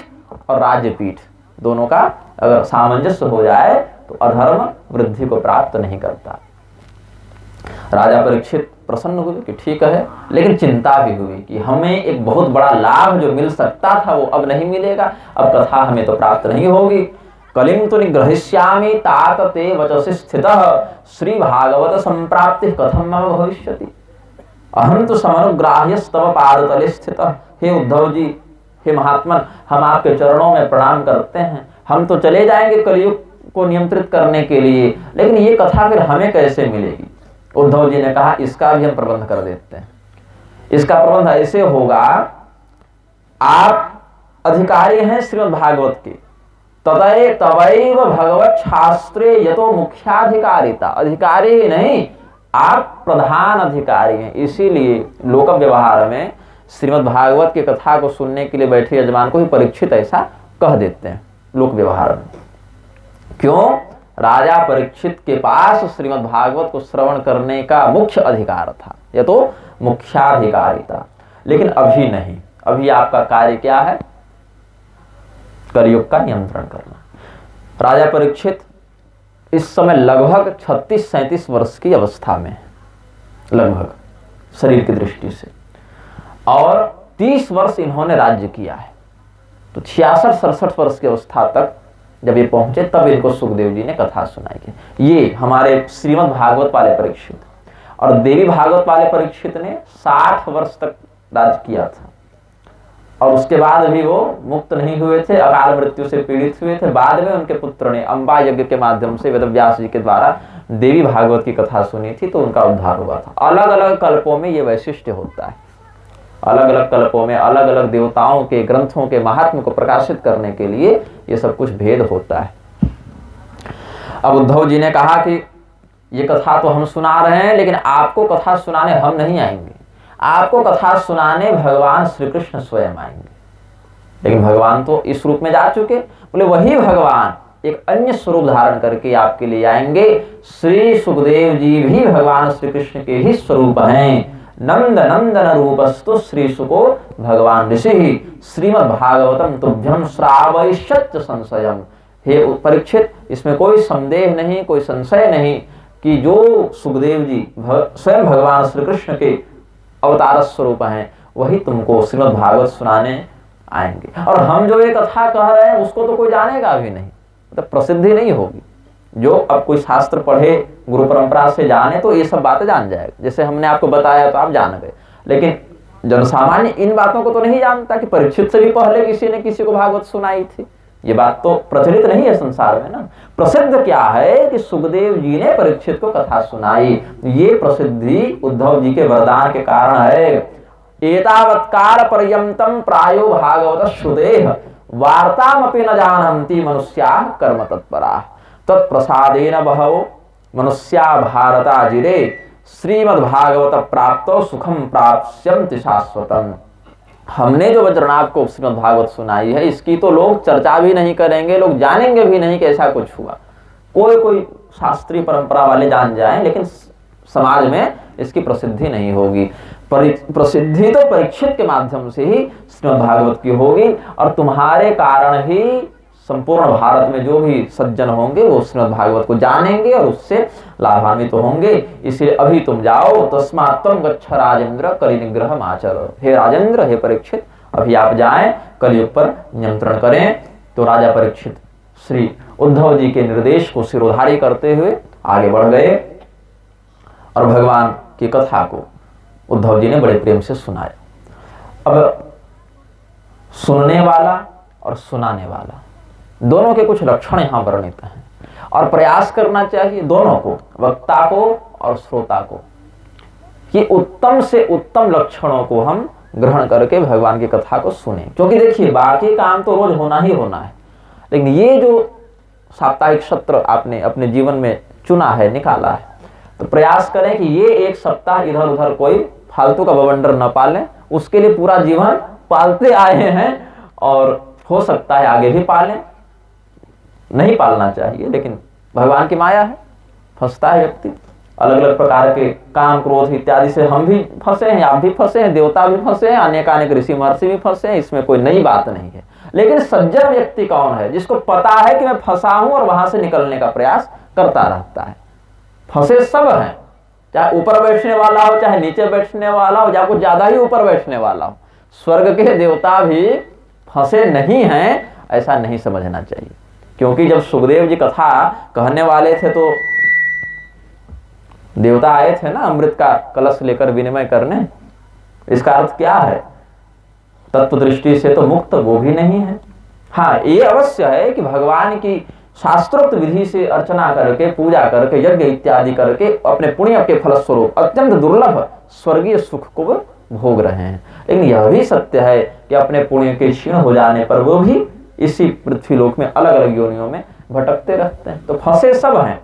और राज्यपीठ दोनों का अगर सामंजस्य हो जाए तो अधर्म वृद्धि को प्राप्त नहीं करता। राजा परीक्षित प्रसन्न हुए कि ठीक है, लेकिन चिंता भी हुई कि हमें एक बहुत बड़ा लाभ जो मिल सकता था वो अब नहीं मिलेगा, अब कथा हमें तो प्राप्त नहीं होगी। कलिं तु निग्रहिष्यामि तात ते वचसि स्थितः श्री भागवत संप्राप्ति कथम मम भविष्यति अहं तु समनुग्राह्यस्तव पादतले स्थितः। हे उद्धव जी, हे महात्मन, हम आपके चरणों में प्रणाम करते हैं। हम तो चले जाएंगे कलियुग को नियंत्रित करने के लिए, लेकिन ये कथा फिर हमें कैसे मिलेगी? उद्धव जी ने कहा इसका भी हम प्रबंध कर देते हैं। इसका प्रबंध ऐसे होगा, आप अधिकारी हैं श्रीमद् भागवत के, ततए तवैव भगवत शास्त्रे यतो मुख्याधिकारिता, अधिकारी नहीं आप प्रधान अधिकारी हैं। इसीलिए लोक व्यवहार में श्रीमद् भागवत की कथा को सुनने के लिए बैठे यजमान को ही परीक्षित ऐसा कह देते हैं लोक व्यवहार में। क्यों? राजा परीक्षित के पास श्रीमद् भागवत को श्रवण करने का मुख्य अधिकार था, यह तो मुख्याधिकारी था। लेकिन अभी नहीं, अभी आपका कार्य क्या है? कलयुग का नियंत्रण करना। राजा परीक्षित इस समय लगभग 36-37 वर्ष की अवस्था में, लगभग शरीर की दृष्टि से, और 30 वर्ष इन्होंने राज्य किया है। तो 66-67 वर्ष की अवस्था तक जब ये पहुंचे तब इनको सुखदेव जी ने कथा सुनाई थी। ये हमारे श्रीमद् भागवत वाले परीक्षित, और देवी भागवत वाले परीक्षित ने 60 वर्ष तक राज्य किया था, और उसके बाद भी वो मुक्त नहीं हुए थे, अकाल मृत्यु से पीड़ित हुए थे। बाद में उनके पुत्र ने अंबा यज्ञ के माध्यम से वेदव्यास जी के द्वारा देवी भागवत की कथा सुनी थी, तो उनका उद्धार हुआ था। अलग अलग कल्पों में ये वैशिष्ट्य होता है, अलग अलग कल्पों में अलग अलग देवताओं के ग्रंथों के महात्म्य को प्रकाशित करने के लिए ये सब कुछ भेद होता है। अब उद्धव जी ने कहा कि ये कथा तो हम सुना रहे हैं, लेकिन आपको कथा सुनाने हम नहीं आएंगे, आपको कथा सुनाने भगवान श्री कृष्ण स्वयं आएंगे। लेकिन भगवान तो इस रूप में जा चुके, बोले वही भगवान एक अन्य स्वरूप धारण करके आपके लिए आएंगे। श्री सुखदेव जी भी भगवान श्री कृष्ण के ही स्वरूप हैं। नंद नंदन रूपस्तु श्री सुको भगवान ऋषि श्रीमद् भागवतम तुभ्यम श्रावयिष्यत् संशयम। हे परीक्षित, इसमें कोई संदेह नहीं, कोई संशय नहीं कि जो सुखदेव जी स्वयं भगवान श्री कृष्ण के अवतार स्वरूप हैं, वही तुमको श्रीमद् भागवत सुनाने आएंगे। और हम जो ये कथा कह रहे हैं उसको तो कोई जानेगा भी नहीं, मतलब प्रसिद्धि नहीं होगी। जो अब कोई शास्त्र पढ़े, गुरु परंपरा से जाने, तो ये सब बातें जान जाएगा। जैसे हमने आपको बताया तो आप जान गए, लेकिन जनसामान्य इन बातों को तो नहीं जानता कि परीक्षित से भी पहले किसी ने किसी को भागवत सुनाई थी। ये बात तो प्रचलित नहीं है संसार में ना। प्रसिद्ध क्या है कि सुखदेव जी ने परीक्षित को कथा सुनाई। ये प्रसिद्धि उद्धव जी के वरदान के कारण है। एतावत्काल पर्यंतम प्रायो भागवत श्रुतेः वार्तामपि न जानन्ति मनुष्याः कर्म तत्पराः तत्प्रसादेन बहवो मनुष्या भारता जिरे श्रीमद्भागवत प्राप्तो सुखम प्राप्स्यन्ति शाश्वतम्। हमने जो वज्रनाभ को श्रीमद्भागवत सुनाई है, इसकी तो लोग चर्चा भी नहीं करेंगे, लोग जानेंगे भी नहीं कि ऐसा कुछ हुआ। कोई शास्त्रीय परंपरा वाले जान जाएं, लेकिन समाज में इसकी प्रसिद्धि नहीं होगी। प्रसिद्धि तो परीक्षित के माध्यम से ही श्रीमद्भागवत की होगी, और तुम्हारे कारण ही संपूर्ण भारत में जो भी सज्जन होंगे वो श्रीमद्भागवत को जानेंगे और उससे लाभान्वित होंगे। इसलिए अभी तुम जाओ, तस्मात् त्वं गच्छ राजेंद्र कलि निग्रहम् आचर। हे राजेंद्र, हे परीक्षित, अभी आप जाएं, कलयुग पर नियंत्रण करें। तो राजा परीक्षित श्री उद्धव जी के निर्देश को सिरोधारी करते हुए आगे बढ़ गए, और भगवान की कथा को उद्धव जी ने बड़े प्रेम से सुनाया। अब सुनने वाला और सुनाने वाला दोनों के कुछ लक्षण यहाँ वर्णित हैं, और प्रयास करना चाहिए दोनों को, वक्ता को और श्रोता को, कि उत्तम से उत्तम लक्षणों को हम ग्रहण करके भगवान की कथा को सुने। क्योंकि देखिए, बाकी काम तो रोज होना ही होना है, लेकिन ये जो साप्ताहिक सत्र आपने अपने जीवन में चुना है, निकाला है, तो प्रयास करें कि ये एक सप्ताह इधर उधर कोई फालतू का बवंडर न पालें। उसके लिए पूरा जीवन पालते आए हैं, और हो सकता है आगे भी पालें। नहीं पालना चाहिए, लेकिन भगवान की माया है, फंसता है व्यक्ति। अलग अलग प्रकार के काम, क्रोध इत्यादि से हम भी फंसे हैं, आप भी फंसे हैं, देवता भी फंसे हैं, अनेकानेक ऋषि महर्षि भी फंसे हैं। इसमें कोई नई बात नहीं है। लेकिन सज्जन व्यक्ति कौन है? जिसको पता है कि मैं फंसा हूं और वहां से निकलने का प्रयास करता रहता है। फंसे सब हैं, चाहे ऊपर बैठने वाला हो, चाहे नीचे बैठने वाला हो, या कुछ ज्यादा ही ऊपर बैठने वाला हो। स्वर्ग के देवता भी फंसे नहीं हैं, ऐसा नहीं समझना चाहिए। क्योंकि जब सुखदेव जी कथा कहने वाले थे तो देवता आए थे ना अमृत का कलश लेकर विनिमय करने। इसका अर्थ क्या है? तत्व दृष्टि से तो मुक्त वो भी नहीं है। हाँ, ये अवश्य है कि भगवान की शास्त्रोक्त विधि से अर्चना करके, पूजा करके, यज्ञ इत्यादि करके अपने पुण्य के फलस्वरूप अत्यंत दुर्लभ स्वर्गीय सुख को भोग रहे हैं। लेकिन यह भी सत्य है कि अपने पुण्य के क्षीण हो जाने पर वो भी इसी पृथ्वीलोक में अलग अलग योनियों में भटकते रहते हैं। तो फंसे सब हैं।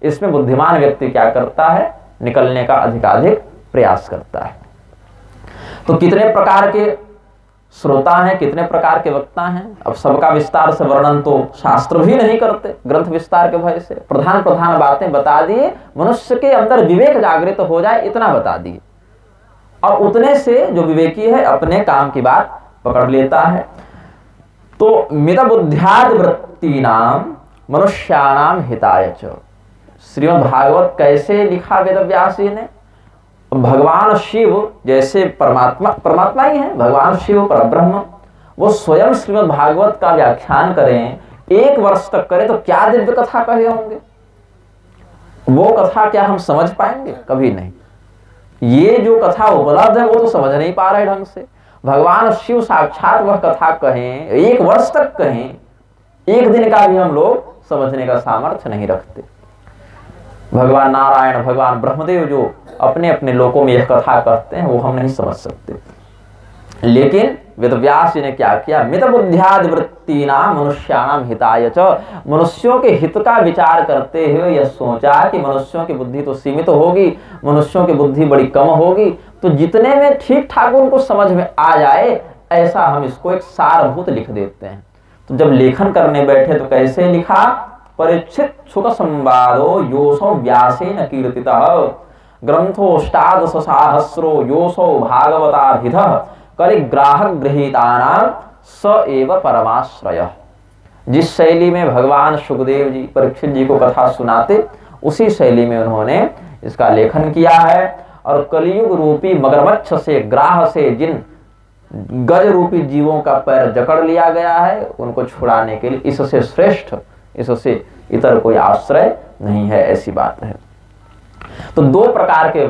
इसमें बुद्धिमान व्यक्ति क्या करता है, निकलने का अधिकाधिक प्रयास करता है। तो कितने प्रकार के श्रोता हैं, कितने प्रकार के वक्ता हैं, अब सबका विस्तार से वर्णन तो शास्त्र भी नहीं करते, ग्रंथ विस्तार के भय से। प्रधान प्रधान बातें बता दिए, मनुष्य के अंदर विवेक जागृत हो जाए इतना बता दिए, और उतने से जो विवेकी है अपने काम की बात पकड़ लेता है। तो मितबुद्ध्यादि वृत्तीनाम मनुष्याणाम हिताय च। श्रीमद् भागवत कैसे लिखा वेदव्यास जी ने? भगवान शिव जैसे परमात्मा ही है, भगवान शिव परब्रह्म, वो स्वयं श्रीमद् भागवत का व्याख्यान करें, 1 वर्ष तक करें, तो क्या दिव्य कथा कहे होंगे। वो कथा क्या हम समझ पाएंगे? कभी नहीं। ये जो कथा उपलब्ध है वो तो समझ नहीं पा रहे ढंग से। भगवान शिव साक्षात वह कथा कहें, 1 वर्ष तक कहें, 1 दिन का भी हम लोग समझने का सामर्थ्य नहीं रखते। भगवान नारायण, भगवान ब्रह्मदेव जो अपने अपने लोकों में यह कथा कहते हैं वो हम नहीं समझ सकते। लेकिन वेदव्यास जी ने क्या किया, मितबुद्ध्यादि वृत्तीनाम मनुष्याणाम हिताय च। मनुष्यों के हित का विचार करते हुए यह सोचा कि मनुष्यों की बुद्धि तो सीमित होगी, मनुष्यों की बुद्धि बड़ी कम होगी, तो जितने में ठीक ठाक उनको समझ में आ जाए ऐसा हम इसको एक सारभूत लिख देते हैं। तो जब लेखन करने बैठे तो कैसे लिखा, परीक्षित सुख संवादो योसो व्यासेन कीर्तितः ग्रंथोष्टादश सहस्रो योसो भागवताभिधः कलिग्राहक गृहीतानां स एव परमाश्रयः। जिस शैली में भगवान सुखदेव जी परीक्षित जी को कथा सुनाते, उसी शैली में उन्होंने इसका लेखन किया है। और कलियुग रूपी मगरमच्छ से, ग्राह से जिन गज रूपी जीवों का पैर जकड़ लिया गया है, उनको छुड़ाने के लिए इससे श्रेष्ठ, इससे इतर कोई आश्रय नहीं है, ऐसी बात है। तो 2 प्रकार के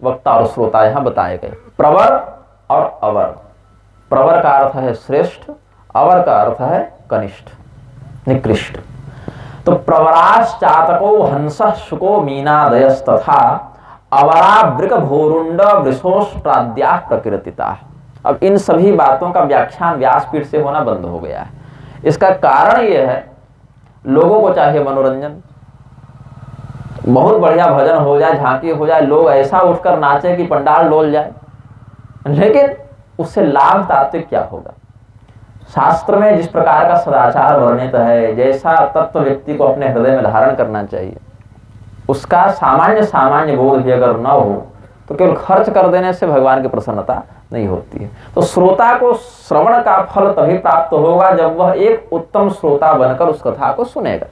वक्ता और श्रोता यहां बताए गए, प्रवर और अवर। प्रवर का अर्थ है श्रेष्ठ, अवर का अर्थ है कनिष्ठ, निकृष्ट। तो प्रवराश्चातको हंस शुको मीनादयस्तथा अवरा वृक भोरुंड वृषोष्ट्राद्या प्रकृतिता। अब इन सभी बातों का व्याख्यान व्यासपीठ से होना बंद हो गया है। इसका कारण यह है, लोगों को चाहिए मनोरंजन, बहुत बढ़िया भजन हो जाए, झांकी हो जाए, लोग ऐसा उठकर नाचे कि पंडाल डोल जाए, लेकिन उससे लाभ तात्विक क्या होगा। शास्त्र में जिस प्रकार का सदाचार वर्णित है, जैसा तत्व व्यक्ति को अपने हृदय में धारण करना चाहिए, उसका सामान्य बोध भी अगर न हो तो केवल खर्च कर देने से भगवान की प्रसन्नता नहीं होती है। तो श्रोता को श्रवण का फल तभी प्राप्त होगा जब वह एक उत्तम श्रोता बनकर उस कथा को सुनेगा।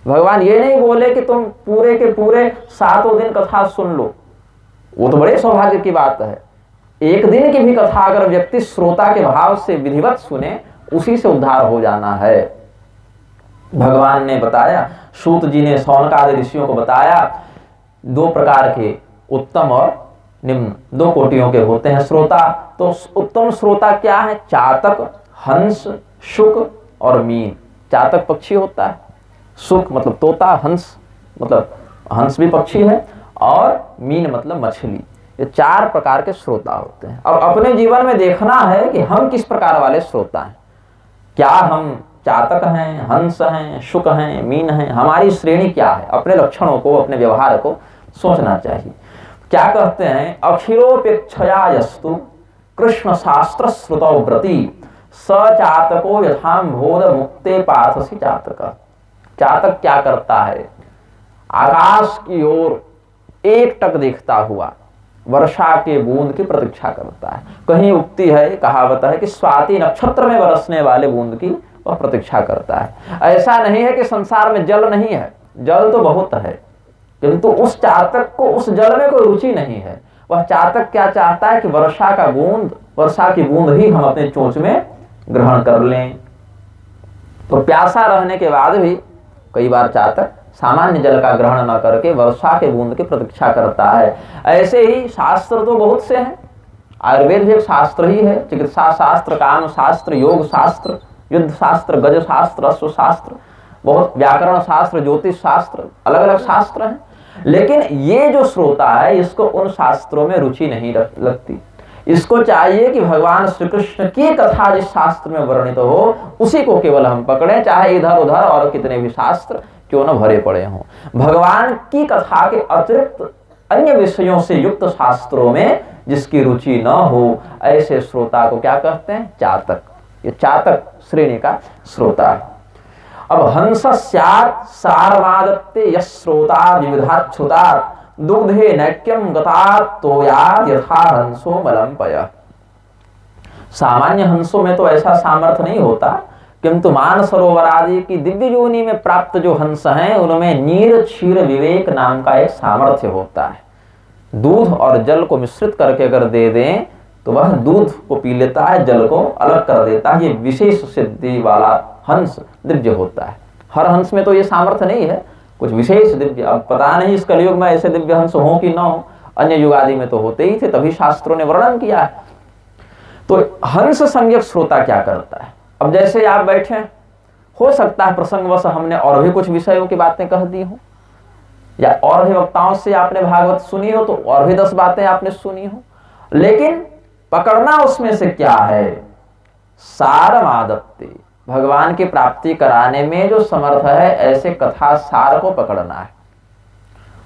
भगवान ये नहीं बोले कि तुम पूरे के पूरे 7 दिन कथा सुन लो, वो तो बड़े सौभाग्य की बात है। 1 दिन की भी कथा अगर व्यक्ति श्रोता के भाव से विधिवत सुने, उसी से उद्धार हो जाना है। भगवान ने बताया, सूत जी ने शौनकादि ऋषियों को बताया, 2 प्रकार के उत्तम और निम्न, 2 कोटियों के होते हैं श्रोता। तो उत्तम श्रोता क्या है? चातक, हंस, शुक और मीन। चातक पक्षी होता है, शुक मतलब तोता, हंस मतलब हंस भी पक्षी है, और मीन मतलब मछली। ये 4 प्रकार के श्रोता होते हैं। अब अपने जीवन में देखना है कि हम किस प्रकार वाले श्रोता हैं। क्या हम चातक हैं, हंस हैं, शुक हैं, मीन हैं? हमारी श्रेणी क्या है? अपने लक्षणों को, अपने व्यवहार को सोचना चाहिए। क्या कहते हैं, अखिलोपेक्षया यस्तु कृष्ण शास्त्र श्रुतौ व्रति स चातको यथाम्भोध मुक्ते पाथसी चातक। चातक क्या करता है? आकाश की ओर एकटक देखता हुआ वर्षा के बूंद की प्रतीक्षा करता है। कहीं उक्ति है, कहावत है कि स्वाति नक्षत्र में बरसने वाले बूंद की वह प्रतीक्षा करता है। ऐसा नहीं है कि संसार में जल नहीं है, जल तो बहुत है, किंतु उस चातक को उस जल में कोई रुचि नहीं है। वह चातक क्या चाहता है कि वर्षा की बूंद ही हम अपने चोंच में ग्रहण कर लें। तो प्यासा रहने के बाद भी कई बार चातक सामान्य जल का ग्रहण न करके वर्षा के बूंद की प्रतीक्षा करता है। ऐसे ही शास्त्र तो बहुत से हैं। आयुर्वेद भी एक शास्त्र ही है, चिकित्सा शास्त्र, काम शास्त्र, योग शास्त्र, युद्ध शास्त्र, गज शास्त्र, अश्व शास्त्र, बहुत व्याकरण शास्त्र, ज्योतिष शास्त्र, अलग अलग शास्त्र हैं। लेकिन ये जो श्रोता है, इसको उन शास्त्रों में रुचि नहीं लगती। इसको चाहिए कि भगवान श्री कृष्ण की कथा जिस शास्त्र में वर्णित हो उसी को केवल हम पकड़ें, चाहे इधर उधर और कितने भी शास्त्र क्यों न भरे पड़े हों। भगवान की कथा के अतिरिक्त अन्य विषयों से युक्त शास्त्रों में जिसकी रुचि न हो, ऐसे श्रोता को क्या कहते हैं? चातक। ये चातक श्रेणी का श्रोता है। अब हंस स्यात् सारमादत्ते यः श्रोता विविधात् श्रुतात् दुग्धे नैक्यम गतात् तोयात् यथा हंसो मलंपयः। सामान्य हंसों में तो ऐसा सामर्थ्य नहीं होता, किंतु मानसरोवर आदि की दिव्य योनि में प्राप्त जो हंस हैं उनमें नीर क्षीर विवेक नाम का एक सामर्थ्य होता है। दूध और जल को मिश्रित करके अगर दे दें तो वह दूध को पी लेता है, जल को अलग कर देता है। ये विशेष सिद्धि वाला हंस दिव्य होता है। हर हंस में तो ये सामर्थ्य नहीं है, कुछ विशेष दिव्य। अब पता नहीं इस कलयुग में ऐसे दिव्य हंस हो कि ना हो, अन्य युग आदि में तो होते ही थे, तभी शास्त्रों ने वर्णन किया है। तो हंस संज्ञक श्रोता क्या करता है? अब जैसे आप बैठे, हो सकता है प्रसंगवश हमने और भी कुछ विषयों की बातें कह दी हो, या और भी वक्ताओं से आपने भागवत सुनी हो तो और भी 10 बातें आपने सुनी हो, लेकिन पकड़ना उसमें से क्या है? सारमादत्ते, भगवान की प्राप्ति कराने में जो समर्थ है ऐसे कथा सार को पकड़ना है।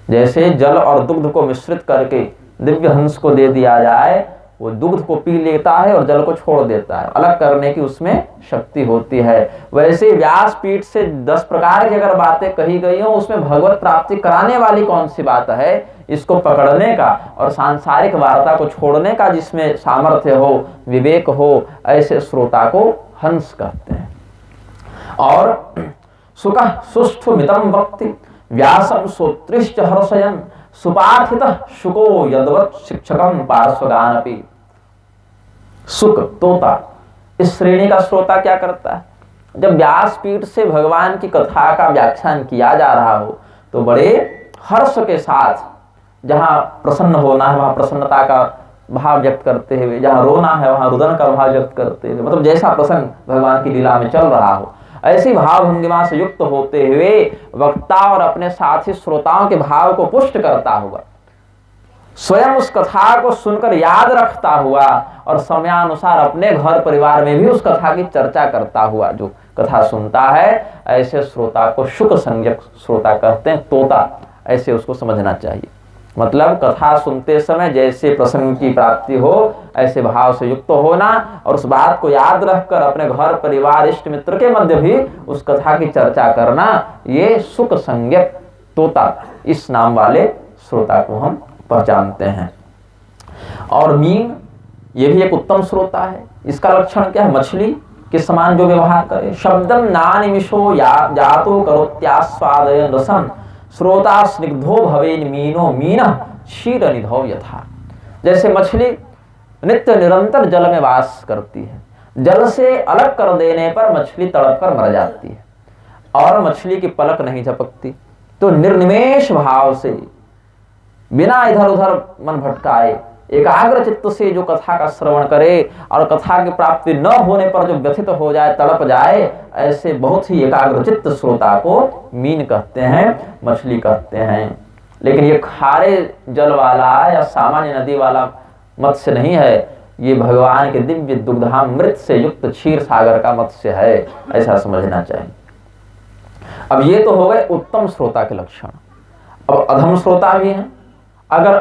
जैसे जल और दुग्ध को मिश्रित करके दिव्य हंस को दे दिया जाए, वो दुग्ध को पी लेता है और जल को छोड़ देता है, अलग करने की उसमें शक्ति होती है। वैसे व्यासपीठ से 10 प्रकार की अगर बातें कही गई हो, उसमें भगवत प्राप्ति कराने वाली कौन सी बात है, इसको पकड़ने का और सांसारिक वार्ता को छोड़ने का जिसमें सामर्थ्य हो, विवेक हो, ऐसे श्रोता को हंस कहते हैं। और सुख सुष्ठु मितम वक्ति व्यासम श्रोत्रिश्च हर्षयन् सुपाठितः शुको यद्वत् शिक्षकम पार्श्वगानपि। सुक तोता, इस श्रेणी का श्रोता क्या करता है? जब व्यासपीठ से भगवान की कथा का व्याख्यान किया जा रहा हो तो बड़े हर्ष के साथ, जहां प्रसन्न होना है वहां प्रसन्नता का भाव व्यक्त करते हुए, जहां रोना है वहां रुदन का भाव व्यक्त करते हुए, मतलब जैसा प्रसंग भगवान की लीला में चल रहा हो, ऐसी भाव भंगिमा से युक्त होते हुए वक्ता और अपने साथी श्रोताओं के भाव को पुष्ट करता हुआ, स्वयं उस कथा को सुनकर याद रखता हुआ और समयानुसार अपने घर परिवार में भी उस कथा की चर्चा करता हुआ जो कथा सुनता है, ऐसे श्रोता को शुक संज्ञक श्रोता कहते हैं। तोता, ऐसे उसको समझना चाहिए। मतलब कथा सुनते समय जैसे प्रसंग की प्राप्ति हो ऐसे भाव से युक्त होना और उस बात को याद रखकर अपने घर परिवार इष्ट मित्र के मध्य भी उस कथा की चर्चा करना, ये सुख संज्ञक तोता, इस नाम वाले श्रोता को हम पहचानते हैं। और मीन, ये भी एक उत्तम श्रोता है। इसका लक्षण क्या है? मछली के समान जो व्यवहार करे। शब्दम नानिमिषो जातो करोत्यास्वादयन् रसं श्रोता स्निग्धो भवेन मीनो मीनः क्षीर निधौ यथा। जैसे मछली नित्य निरंतर जल में वास करती है, जल से अलग कर देने पर मछली तड़प कर मर जाती है और मछली की पलक नहीं झपकती। तो निर्निमेष भाव से बिना इधर उधर मन भटकाए एकाग्र चित्त से जो कथा का श्रवण करे और कथा की प्राप्ति न होने पर जो व्यथित हो जाए, तड़प जाए, ऐसे बहुत ही एकाग्र चित्त श्रोता को मीन कहते हैं, मछली कहते हैं। लेकिन ये खारे जल वाला या सामान्य नदी वाला मत्स्य नहीं है, ये भगवान के दिव्य दुग्धामृत से युक्त क्षीर सागर का मत्स्य है, ऐसा समझना चाहिए। अब ये तो हो गए उत्तम श्रोता के लक्षण। अब अधम श्रोता भी हैं। अगर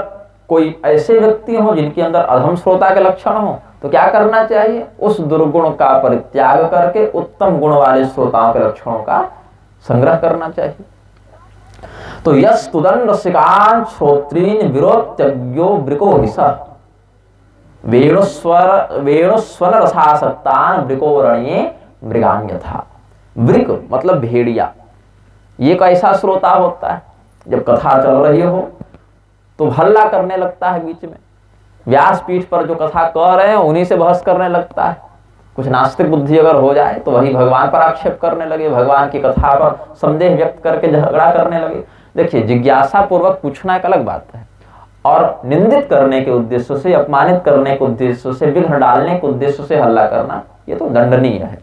कोई ऐसे व्यक्ति हो जिनके अंदर अधम श्रोता के लक्षण हो तो क्या करना चाहिए? उस दुर्गुण का परित्याग करके उत्तम गुण वाले श्रोताओं के लक्षणों का संग्रह करना चाहिए। तो यस् तुदन रसिकान श्रोत्रीन विरोत्यज्ञो वृको हिसः वेणुस्वर रसासक्तान वृकोरण्ये मृगान यथा। वृक मतलब भेड़िया, ये एक ऐसा श्रोता होता है जब कथा चल रही हो तो हल्ला करने लगता है, बीच में व्यासपीठ पर जो कथा कह रहे हैं उन्हीं से बहस करने लगता है। कुछ नास्तिक बुद्धि अगर हो जाए तो वही भगवान पर आक्षेप करने लगे, भगवान की कथा पर संदेह व्यक्त करके झगड़ा करने लगे। देखिए, जिज्ञासा पूर्वक पूछना एक अलग बात है और निंदित करने के उद्देश्य से, अपमानित करने के उद्देश्य से, विघ्न डालने के उद्देश्य से हल्ला करना, ये तो दंडनीय है।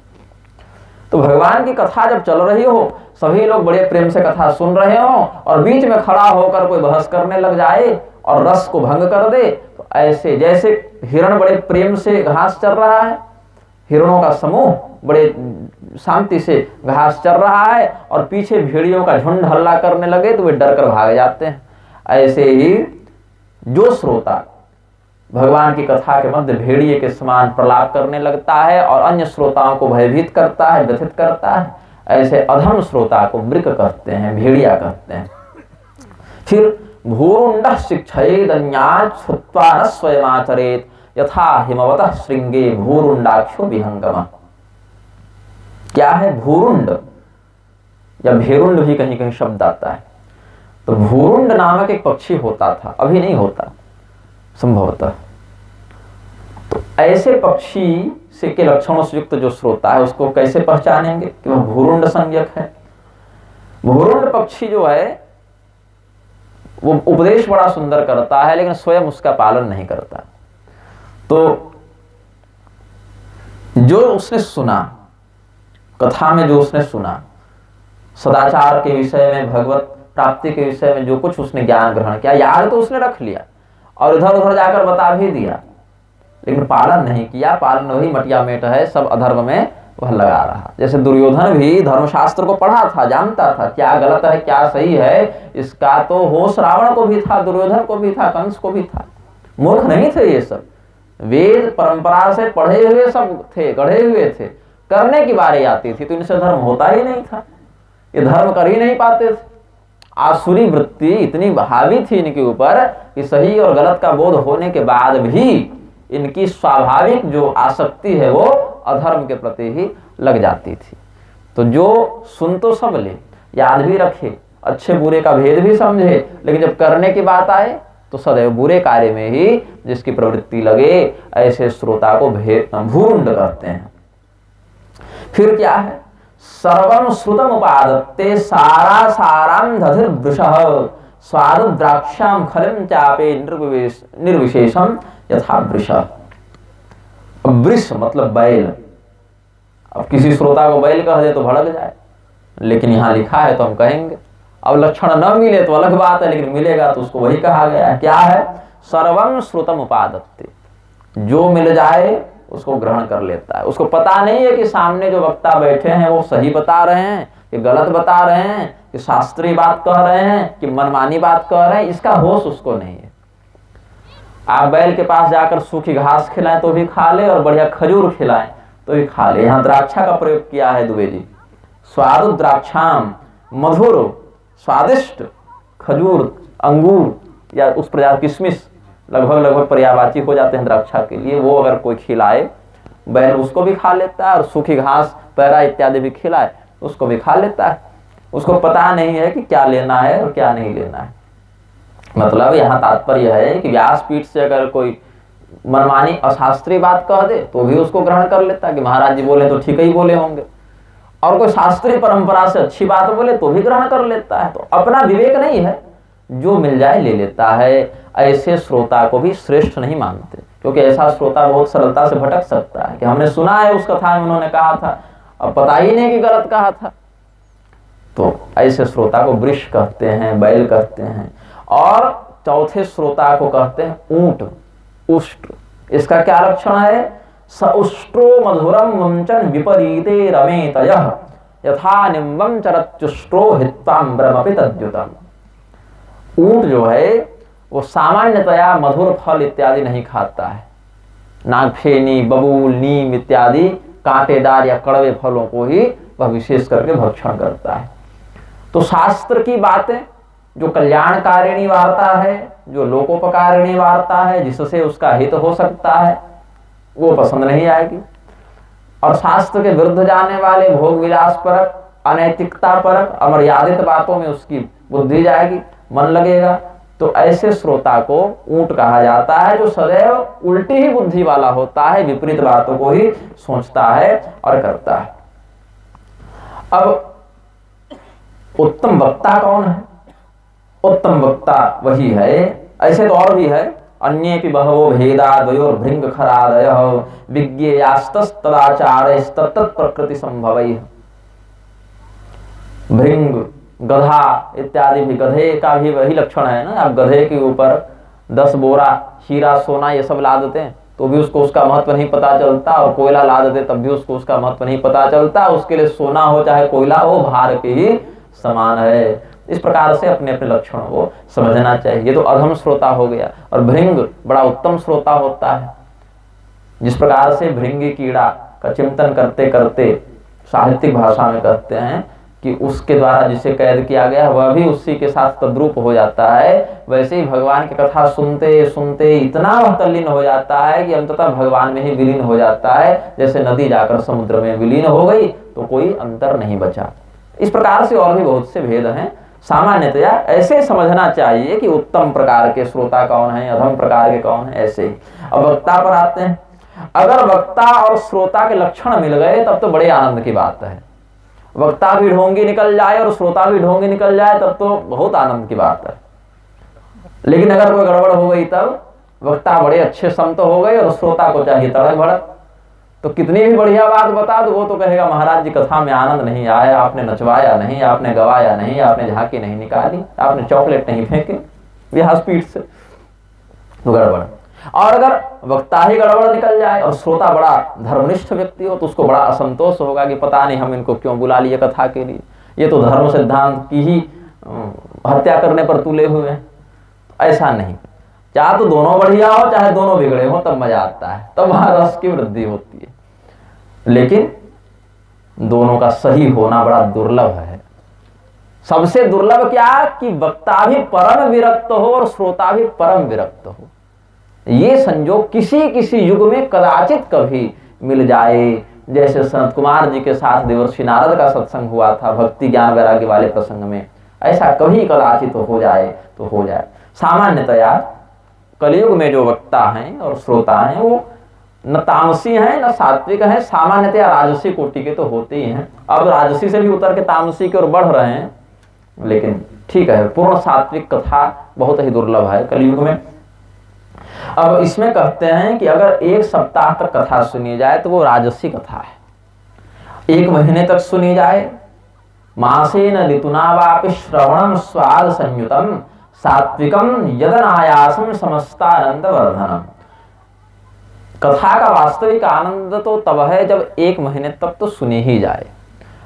तो भगवान की कथा जब चल रही हो सभी लोग बड़े प्रेम से कथा सुन रहे हों और बीच में खड़ा होकर कोई बहस करने लग जाए और रस को भंग कर दे, तो ऐसे जैसे हिरण बड़े प्रेम से घास चर रहा है, हिरणों का समूह बड़े शांति से घास चर रहा है और पीछे भेड़ियों का झुंड हल्ला करने लगे तो वे डर कर भाग जाते हैं, ऐसे ही जो श्रोता भगवान की कथा के मध्य भेड़िए के समान प्रलाप करने लगता है और अन्य श्रोताओं को भयभीत करता है, व्यथित करता है, ऐसे अधम श्रोता को वृक कहते हैं, भेड़िया कहते हैं। फिर भूरुंड शिक्षयेदन्यात् श्रुत्वा न स्वयमाचरेत् यथा हिमवतः श्रृंगे भूरुंडाक्षो विहंगमः। क्या है भूरुंड या भेरुंड भी कहीं कहीं शब्द आता है। तो भूरुंड नामक एक पक्षी होता था, अभी नहीं होता संभवतः। तो ऐसे पक्षी से के लक्षणों से युक्त जो श्रोता है उसको कैसे पहचानेंगे कि वह भूरुंड संज्ञक है। भूरुंड पक्षी जो है वो उपदेश बड़ा सुंदर करता है लेकिन स्वयं उसका पालन नहीं करता। तो जो उसने सुना, कथा में जो उसने सुना, सदाचार के विषय में, भगवत प्राप्ति के विषय में जो कुछ उसने ज्ञान ग्रहण किया, याद तो उसने रख लिया और इधर उधर जाकर बता भी दिया, लेकिन पालन नहीं किया। पालन वही मटिया मेट है, सब अधर्म में वह लगा रहा। जैसे दुर्योधन भी धर्मशास्त्र को पढ़ा था, जानता था क्या गलत है क्या सही है, इसका तो होश रावण को भी था, दुर्योधन को भी था, कंस को भी था। मूर्ख नहीं थे ये सब, वेद परंपरा से पढ़े हुए सब थे, गढ़े हुए थे। करने की बारी आती थी तो इनसे धर्म होता ही नहीं था, ये धर्म कर ही नहीं पाते थे। आसुरी वृत्ति इतनी हावी थी इनके ऊपर कि सही और गलत का बोध होने के बाद भी इनकी स्वाभाविक जो आसक्ति है वो अधर्म के प्रति ही लग जाती थी। तो जो सुन तो सब ले, याद भी रखे, अच्छे बुरे का भेद भी समझे, लेकिन जब करने की बात आए तो सदैव बुरे कार्य में ही जिसकी प्रवृत्ति लगे, ऐसे श्रोता को भूरुंड कहते हैं। फिर क्या है, सर्वं श्रुतम उपादत्ते सारा साराम दधिर वृषः स्वाद द्राक्षाम खलिम चापे निर्विशेषम यथा वृषः। वृष मतलब बैल। अब किसी श्रोता को बैल कह दे तो भड़क जाए, लेकिन यहाँ लिखा है तो हम कहेंगे। अब लक्षण न मिले तो अलग बात है, लेकिन मिलेगा तो उसको वही कहा गया है। क्या है, सर्वं श्रुतम उपादत्ते, जो मिल जाए उसको ग्रहण कर लेता है। उसको पता नहीं है कि सामने जो वक्ता बैठे हैं वो सही बता रहे हैं कि गलत बता रहे हैं, कि शास्त्रीय बात कह रहे हैं कि मनमानी बात कह रहे हैं, इसका होश उसको नहीं है। आप बैल के पास जाकर सूखी घास खिलाएं तो भी खा ले और बढ़िया खजूर खिलाएं तो भी खा ले। यहाँ द्राक्षा का प्रयोग किया है दुबे जी। स्वादु द्राक्षाम, मधुर स्वादिष्ट खजूर, अंगूर या उस प्रकार किशमिश लगभग पर्यायवाची हो जाते हैं द्राक्षा के लिए। वो अगर कोई खिलाए, बैल उसको भी खा लेता है, और सूखी घास पैरा इत्यादि भी खिलाए उसको भी खा लेता है। उसको पता नहीं है कि क्या लेना है और क्या नहीं लेना है। मतलब यहाँ तात्पर्य है कि व्यासपीठ से अगर कोई मनमानी अशास्त्रीय बात कह दे तो भी उसको ग्रहण कर लेता है कि महाराज जी बोले तो ठीक ही बोले होंगे, और कोई शास्त्रीय परंपरा से अच्छी बात बोले तो भी ग्रहण कर लेता है। तो अपना विवेक नहीं है, जो मिल जाए ले लेता है। ऐसे श्रोता को भी श्रेष्ठ नहीं मानते, क्योंकि ऐसा श्रोता बहुत सरलता से भटक सकता है कि हमने सुना है उस कथा में उन्होंने कहा था, अब पता ही नहीं कि गलत कहा था। तो ऐसे श्रोता को वृष कहते हैं, बैल कहते हैं। और चौथे श्रोता को कहते हैं ऊंट, उष्ट्र। इसका क्या लक्षण है, स उष्ट्रो मधुरम वंचन विपरीते रमेतयः यथा निम्बम चरत्युष्ट्रो हित्वाम ब्रह्मपि तद्युतम। ऊंट जो है वो सामान्यतया मधुर फल इत्यादि नहीं खाता है। नागफेनी, बबूल, नीम इत्यादि कांटेदार या कड़वे फलों को ही वह विशेष करके भक्षण करता है। तो शास्त्र की बातें जो कल्याणकारिणी वार्ता है, जो लोकोपकारिणी वार्ता है, जिससे उसका हित हो सकता है, वो पसंद नहीं आएगी। और शास्त्र के विरुद्ध जाने वाले भोग विलास परक, अनैतिकता परक, अमर्यादित बातों में उसकी बुद्धि जाएगी, मन लगेगा। तो ऐसे श्रोता को ऊंट कहा जाता है, जो सदैव उल्टी ही बुद्धि वाला होता है, विपरीत बातों को ही सोचता है और करता है। अब उत्तम वक्ता कौन है? उत्तम वक्ता वही है, ऐसे तो और भी है, अन्येपि बहवो भेदा द्वयोर भृंग खरादयः विज्ञेयास्तस्तदाचारैस्तत्तत् प्रकृति संभवैः। भृंग, गधा इत्यादि भी, गधे का भी वही लक्षण है ना। आप गधे के ऊपर 10 बोरा हीरा सोना ये सब ला देते हैं तो भी उसको उसका महत्व नहीं पता चलता, और कोयला ला देते तब भी उसको उसका महत्व नहीं पता चलता। उसके लिए सोना हो चाहे कोयला हो, भार के ही समान है। इस प्रकार से अपने अपने लक्षणों को समझना चाहिए। ये तो अधम श्रोता हो गया। और भृंग बड़ा उत्तम श्रोता होता है। जिस प्रकार से भृंगी कीड़ा का चिंतन करते करते साहित्यिक भाषा में कहते हैं कि उसके द्वारा जिसे कैद किया गया वह भी उसी के साथ तद्रूप हो जाता है, वैसे ही भगवान की कथा सुनते सुनते इतना वह तल्लीन हो जाता है कि अंततः भगवान में ही विलीन हो जाता है। जैसे नदी जाकर समुद्र में विलीन हो गई तो कोई अंतर नहीं बचा। इस प्रकार से और भी बहुत से भेद हैं। सामान्यतया ऐसे समझना चाहिए कि उत्तम प्रकार के श्रोता कौन है, अधम प्रकार के कौन है, ऐसे ही। अब वक्ता पर आते हैं। अगर वक्ता और श्रोता के लक्षण मिल गए तब तो बड़े आनंद की बात है। वक्ता भी ढोंगी निकल जाए और श्रोता भी ढोंगी निकल जाए तब तो बहुत आनंद की बात है। लेकिन अगर कोई गड़बड़ हो गई तब वक्ता बड़े अच्छे संत हो गए और श्रोता को चाहिए तड़क भड़क, तो कितनी भी बढ़िया बात बता दो वो तो कहेगा महाराज जी कथा में आनंद नहीं आया, आपने नचवाया नहीं, आपने गवाया नहीं, आपने झांकी नहीं निकाली, आपने चॉकलेट नहीं फेंके व्यासपीठ से, तो गड़बड़। और अगर वक्ता ही गड़बड़ निकल जाए और श्रोता बड़ा धर्मनिष्ठ व्यक्ति हो तो उसको बड़ा असंतोष होगा कि पता नहीं हम इनको क्यों बुला लिए कथा के लिए, ये तो धर्म सिद्धांत की ही हत्या करने पर तुले हुए हैं। ऐसा नहीं, चाहे तो दोनों बढ़िया हो चाहे दोनों बिगड़े हो तब मजा आता है, तब वहां रस की वृद्धि होती है। लेकिन दोनों का सही होना बड़ा दुर्लभ है। सबसे दुर्लभ क्या कि वक्ता भी परम विरक्त हो और श्रोता भी परम विरक्त हो। ये संयोग किसी किसी युग में कदाचित कभी मिल जाए। जैसे सनत कुमार जी के साथ देवर्षि नारद का सत्संग हुआ था भक्ति ज्ञान वैराग्य वाले प्रसंग में, ऐसा कभी कदाचित हो जाए तो हो जाए। सामान्यतया कलयुग में जो वक्ता हैं और श्रोता हैं वो न तामसी हैं न सात्विक हैं, सामान्यतया राजसी कोटि के तो होते ही हैं। अब राजसी से भी उतर के तामसी की ओर बढ़ रहे हैं, लेकिन ठीक है, पूर्ण सात्विक कथा बहुत ही दुर्लभ है कलयुग में। अब इसमें कहते हैं कि अगर 1 सप्ताह तक कथा सुनी जाए तो वो राजसी कथा है। 1 महीने तक सुनी जाए, मासेन ऋतुना वापि श्रवणम स्वाद संयुतम सात्विकम यदनायासम समस्तानंद वर्धनम। कथा का वास्तविक आनंद तो तब है जब 1 महीने तक तो सुनी ही जाए,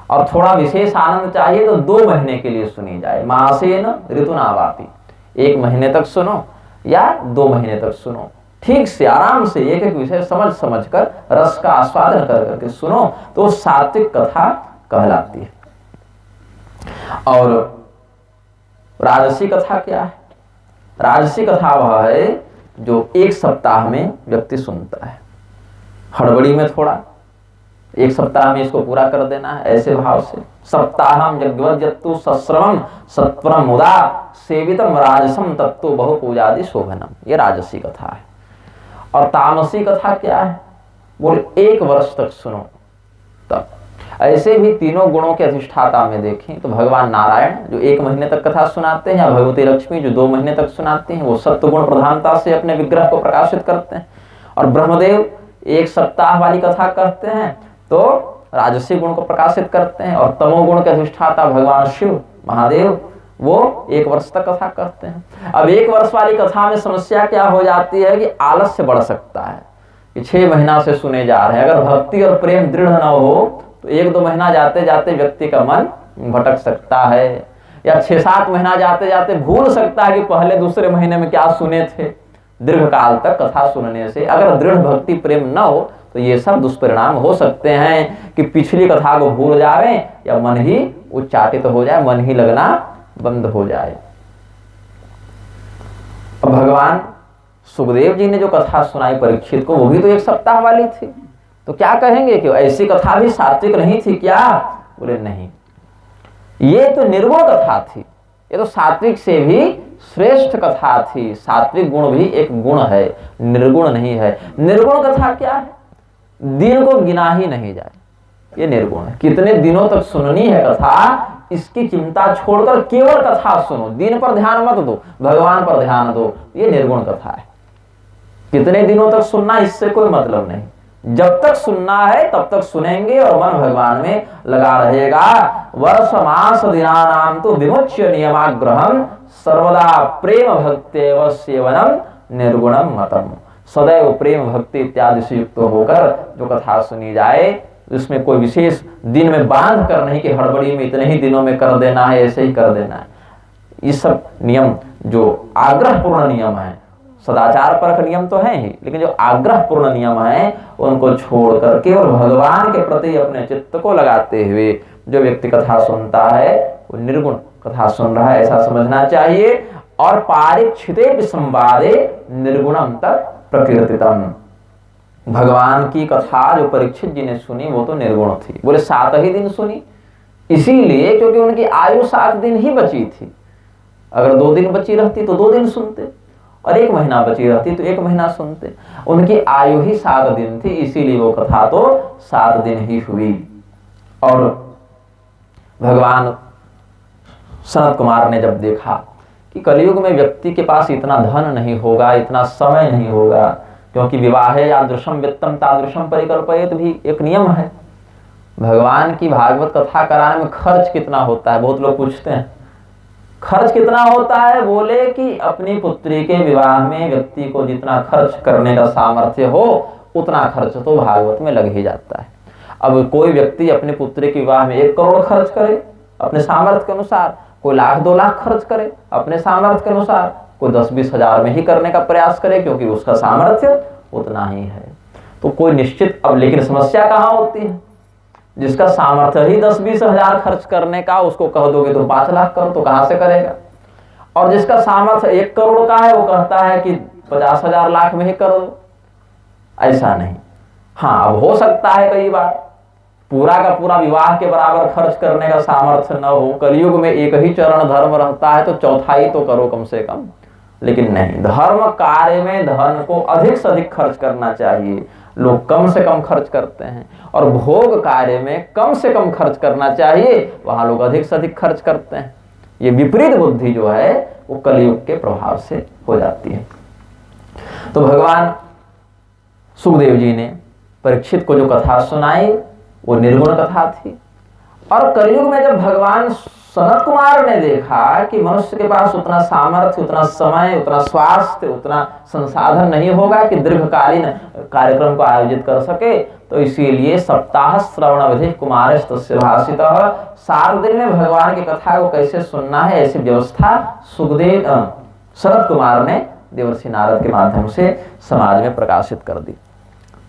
और थोड़ा विशेष आनंद चाहिए तो 2 महीने के लिए सुनी जाए। मासेन ऋतुना वापि, 1 महीने तक सुनो या 2 महीने तक सुनो, ठीक से आराम से एक एक विषय समझ समझ कर रस का आस्वादन कर करके सुनो तो सात्विक कथा कहलाती है। और राजसी कथा क्या है? राजसी कथा वह है जो 1 सप्ताह में व्यक्ति सुनता है, हड़बड़ी में थोड़ा 1 सप्ताह में इसको पूरा कर देना है, ऐसे भाव से। सप्ताहम यज्ञवज्जत्तु सश्रमम सत्वरम मुदा सेवितम राजसम तत्तु बहु पूजादि शोभनम, ये राजसी कथा है। और तामसी कथा क्या है? बोले 1 वर्ष तक सुनो तब। ऐसे भी तीनों गुणों के अधिष्ठाता में देखें तो भगवान नारायण जो 1 महीने तक कथा सुनाते हैं, या भगवती लक्ष्मी जो 2 महीने तक सुनाते हैं, वो सत्वगुण प्रधानता से अपने विग्रह को प्रकाशित करते हैं। और ब्रह्मदेव 1 सप्ताह वाली कथा कहते हैं तो राजसी गुण को प्रकाशित करते हैं। और तमोगुण के अधिष्ठाता भगवान शिव महादेव वो 1 वर्ष तक कथा कहते हैं। अब 1 वर्ष वाली कथा में समस्या क्या हो जाती है कि आलस्य बढ़ सकता है कि 6 महीना से सुने जा रहे हैं। अगर भक्ति और प्रेम दृढ़ न हो तो 1-2 महीना जाते जाते व्यक्ति का मन भटक सकता है, या 6-7 महीना जाते जाते भूल सकता है कि पहले दूसरे महीने में क्या सुने थे। दीर्घ काल तक कथा सुनने से अगर दृढ़ भक्ति प्रेम न हो तो ये सब दुष्परिणाम हो सकते हैं कि पिछली कथा को भूल जावे या मन ही उच्चाटित हो जाए, मन ही लगना बंद हो जाए। अब भगवान सुखदेव जी ने जो कथा सुनाई परीक्षित को, वो भी तो 1 सप्ताह वाली थी, तो क्या कहेंगे कि ऐसी कथा भी सात्विक नहीं थी क्या? बोले नहीं, ये तो निर्गुण कथा थी, ये तो सात्विक से भी श्रेष्ठ कथा थी। सात्विक गुण भी एक गुण है, निर्गुण नहीं है। निर्गुण कथा क्या है? दिन को गिना ही नहीं जाए, ये निर्गुण है। कितने दिनों तक सुननी है कथा इसकी चिंता छोड़कर केवल कथा सुनो, दिन पर ध्यान मत दो, भगवान पर ध्यान दो, ये निर्गुण कथा है। कितने दिनों तक सुनना इससे कोई मतलब नहीं, जब तक सुनना है तब तक सुनेंगे और मन भगवान में लगा रहेगा। वर्ष मास दिनानाम तो विमुच्य नियमाग्रहम सर्वदा प्रेम भक्तेव सेवनम निर्गुणम मतम। सदैव प्रेम भक्ति इत्यादि से युक्त होकर जो कथा सुनी जाए, उसमें कोई विशेष दिन में बांध कर नहीं कि हड़बड़ी में इतने ही दिनों में कर देना है, ऐसे ही कर देना है। ये सब नियम जो आग्रह पूर्ण नियम है, सदाचार परक नियम तो है ही, लेकिन जो आग्रह पूर्ण नियम है उनको छोड़कर केवल भगवान के प्रति अपने चित्त को लगाते हुए जो व्यक्ति कथा सुनता है वो निर्गुण कथा सुन रहा है, ऐसा समझना चाहिए। और पारीक्षिते संवादे निर्गुणम तक प्रकीर्तितम। भगवान की कथा जो परीक्षित जी ने सुनी वो तो निर्गुण थी। बोले 7 ही दिन सुनी, इसीलिए क्योंकि उनकी आयु 7 दिन ही बची थी। अगर 2 दिन बची रहती तो 2 दिन सुनते, और 1 महीना बची रहती तो 1 महीना सुनते। उनकी आयु ही 7 दिन थी, इसीलिए वो कथा तो 7 दिन ही हुई। और भगवान सनत कुमार ने जब देखा कि कलयुग में व्यक्ति के पास इतना धन नहीं होगा, इतना समय नहीं होगा, क्योंकि विवाहे यादृशम वित्तम तादृशम परिकल्पयेत भी एक नियम है। भगवान की भागवत कथा कराने में खर्च कितना होता है, बहुत लोग पूछते हैं खर्च कितना होता है। बोले कि अपनी पुत्री के विवाह में व्यक्ति को जितना खर्च करने का सामर्थ्य हो उतना खर्च तो भागवत में लग ही जाता है। अब कोई व्यक्ति अपनी पुत्री के विवाह में 1 करोड़ खर्च करे अपने सामर्थ्य के अनुसार, कोई 1,00,000 2 लाख खर्च करे अपने सामर्थ्य के अनुसार, कोई 10-20 हजार में ही करने का प्रयास करे क्योंकि उसका सामर्थ्य उतना ही है। तो कोई निश्चित, अब लेकिन समस्या कहाँ होती है, जिसका सामर्थ्य ही 10-20 हजार खर्च करने का, उसको कह दोगे तो 5 लाख करो तो कहां से करेगा। और जिसका सामर्थ्य 1 करोड़ का है वो कहता है कि 50,000 लाख में ही कर दो। ऐसा नहीं। हाँ, अब हो सकता है कई बार पूरा का पूरा विवाह के बराबर खर्च करने का सामर्थ्य न हो, कलयुग में एक ही चरण धर्म रहता है तो चौथाई तो करो कम से कम। लेकिन नहीं, धर्म कार्य में धन को अधिक से अधिक खर्च करना चाहिए। लोग कम से कम खर्च करते हैं, और भोग कार्य में कम से कम खर्च करना चाहिए, वहां लोग अधिक से अधिक खर्च करते हैं। ये विपरीत बुद्धि जो है वो कलयुग के प्रभाव से हो जाती है। तो भगवान सुखदेव जी ने परीक्षित को जो कथा सुनाई वो निर्गुण कथा थी। और कलयुग में जब भगवान सनत कुमार ने देखा कि मनुष्य के पास उतना सामर्थ्य, उतना समय, उतना स्वास्थ्य, उतना संसाधन नहीं होगा कि दीर्घकालीन कार्यक्रम को आयोजित कर सके, तो इसीलिए सप्ताह श्रवण विधि कुमारस्तस्य भाषितः, 7 दिन में भगवान की कथा को कैसे सुनना है ऐसी व्यवस्था सुखदेव सनत कुमार ने देवर्षि नारद के माध्यम से समाज में प्रकाशित कर दी।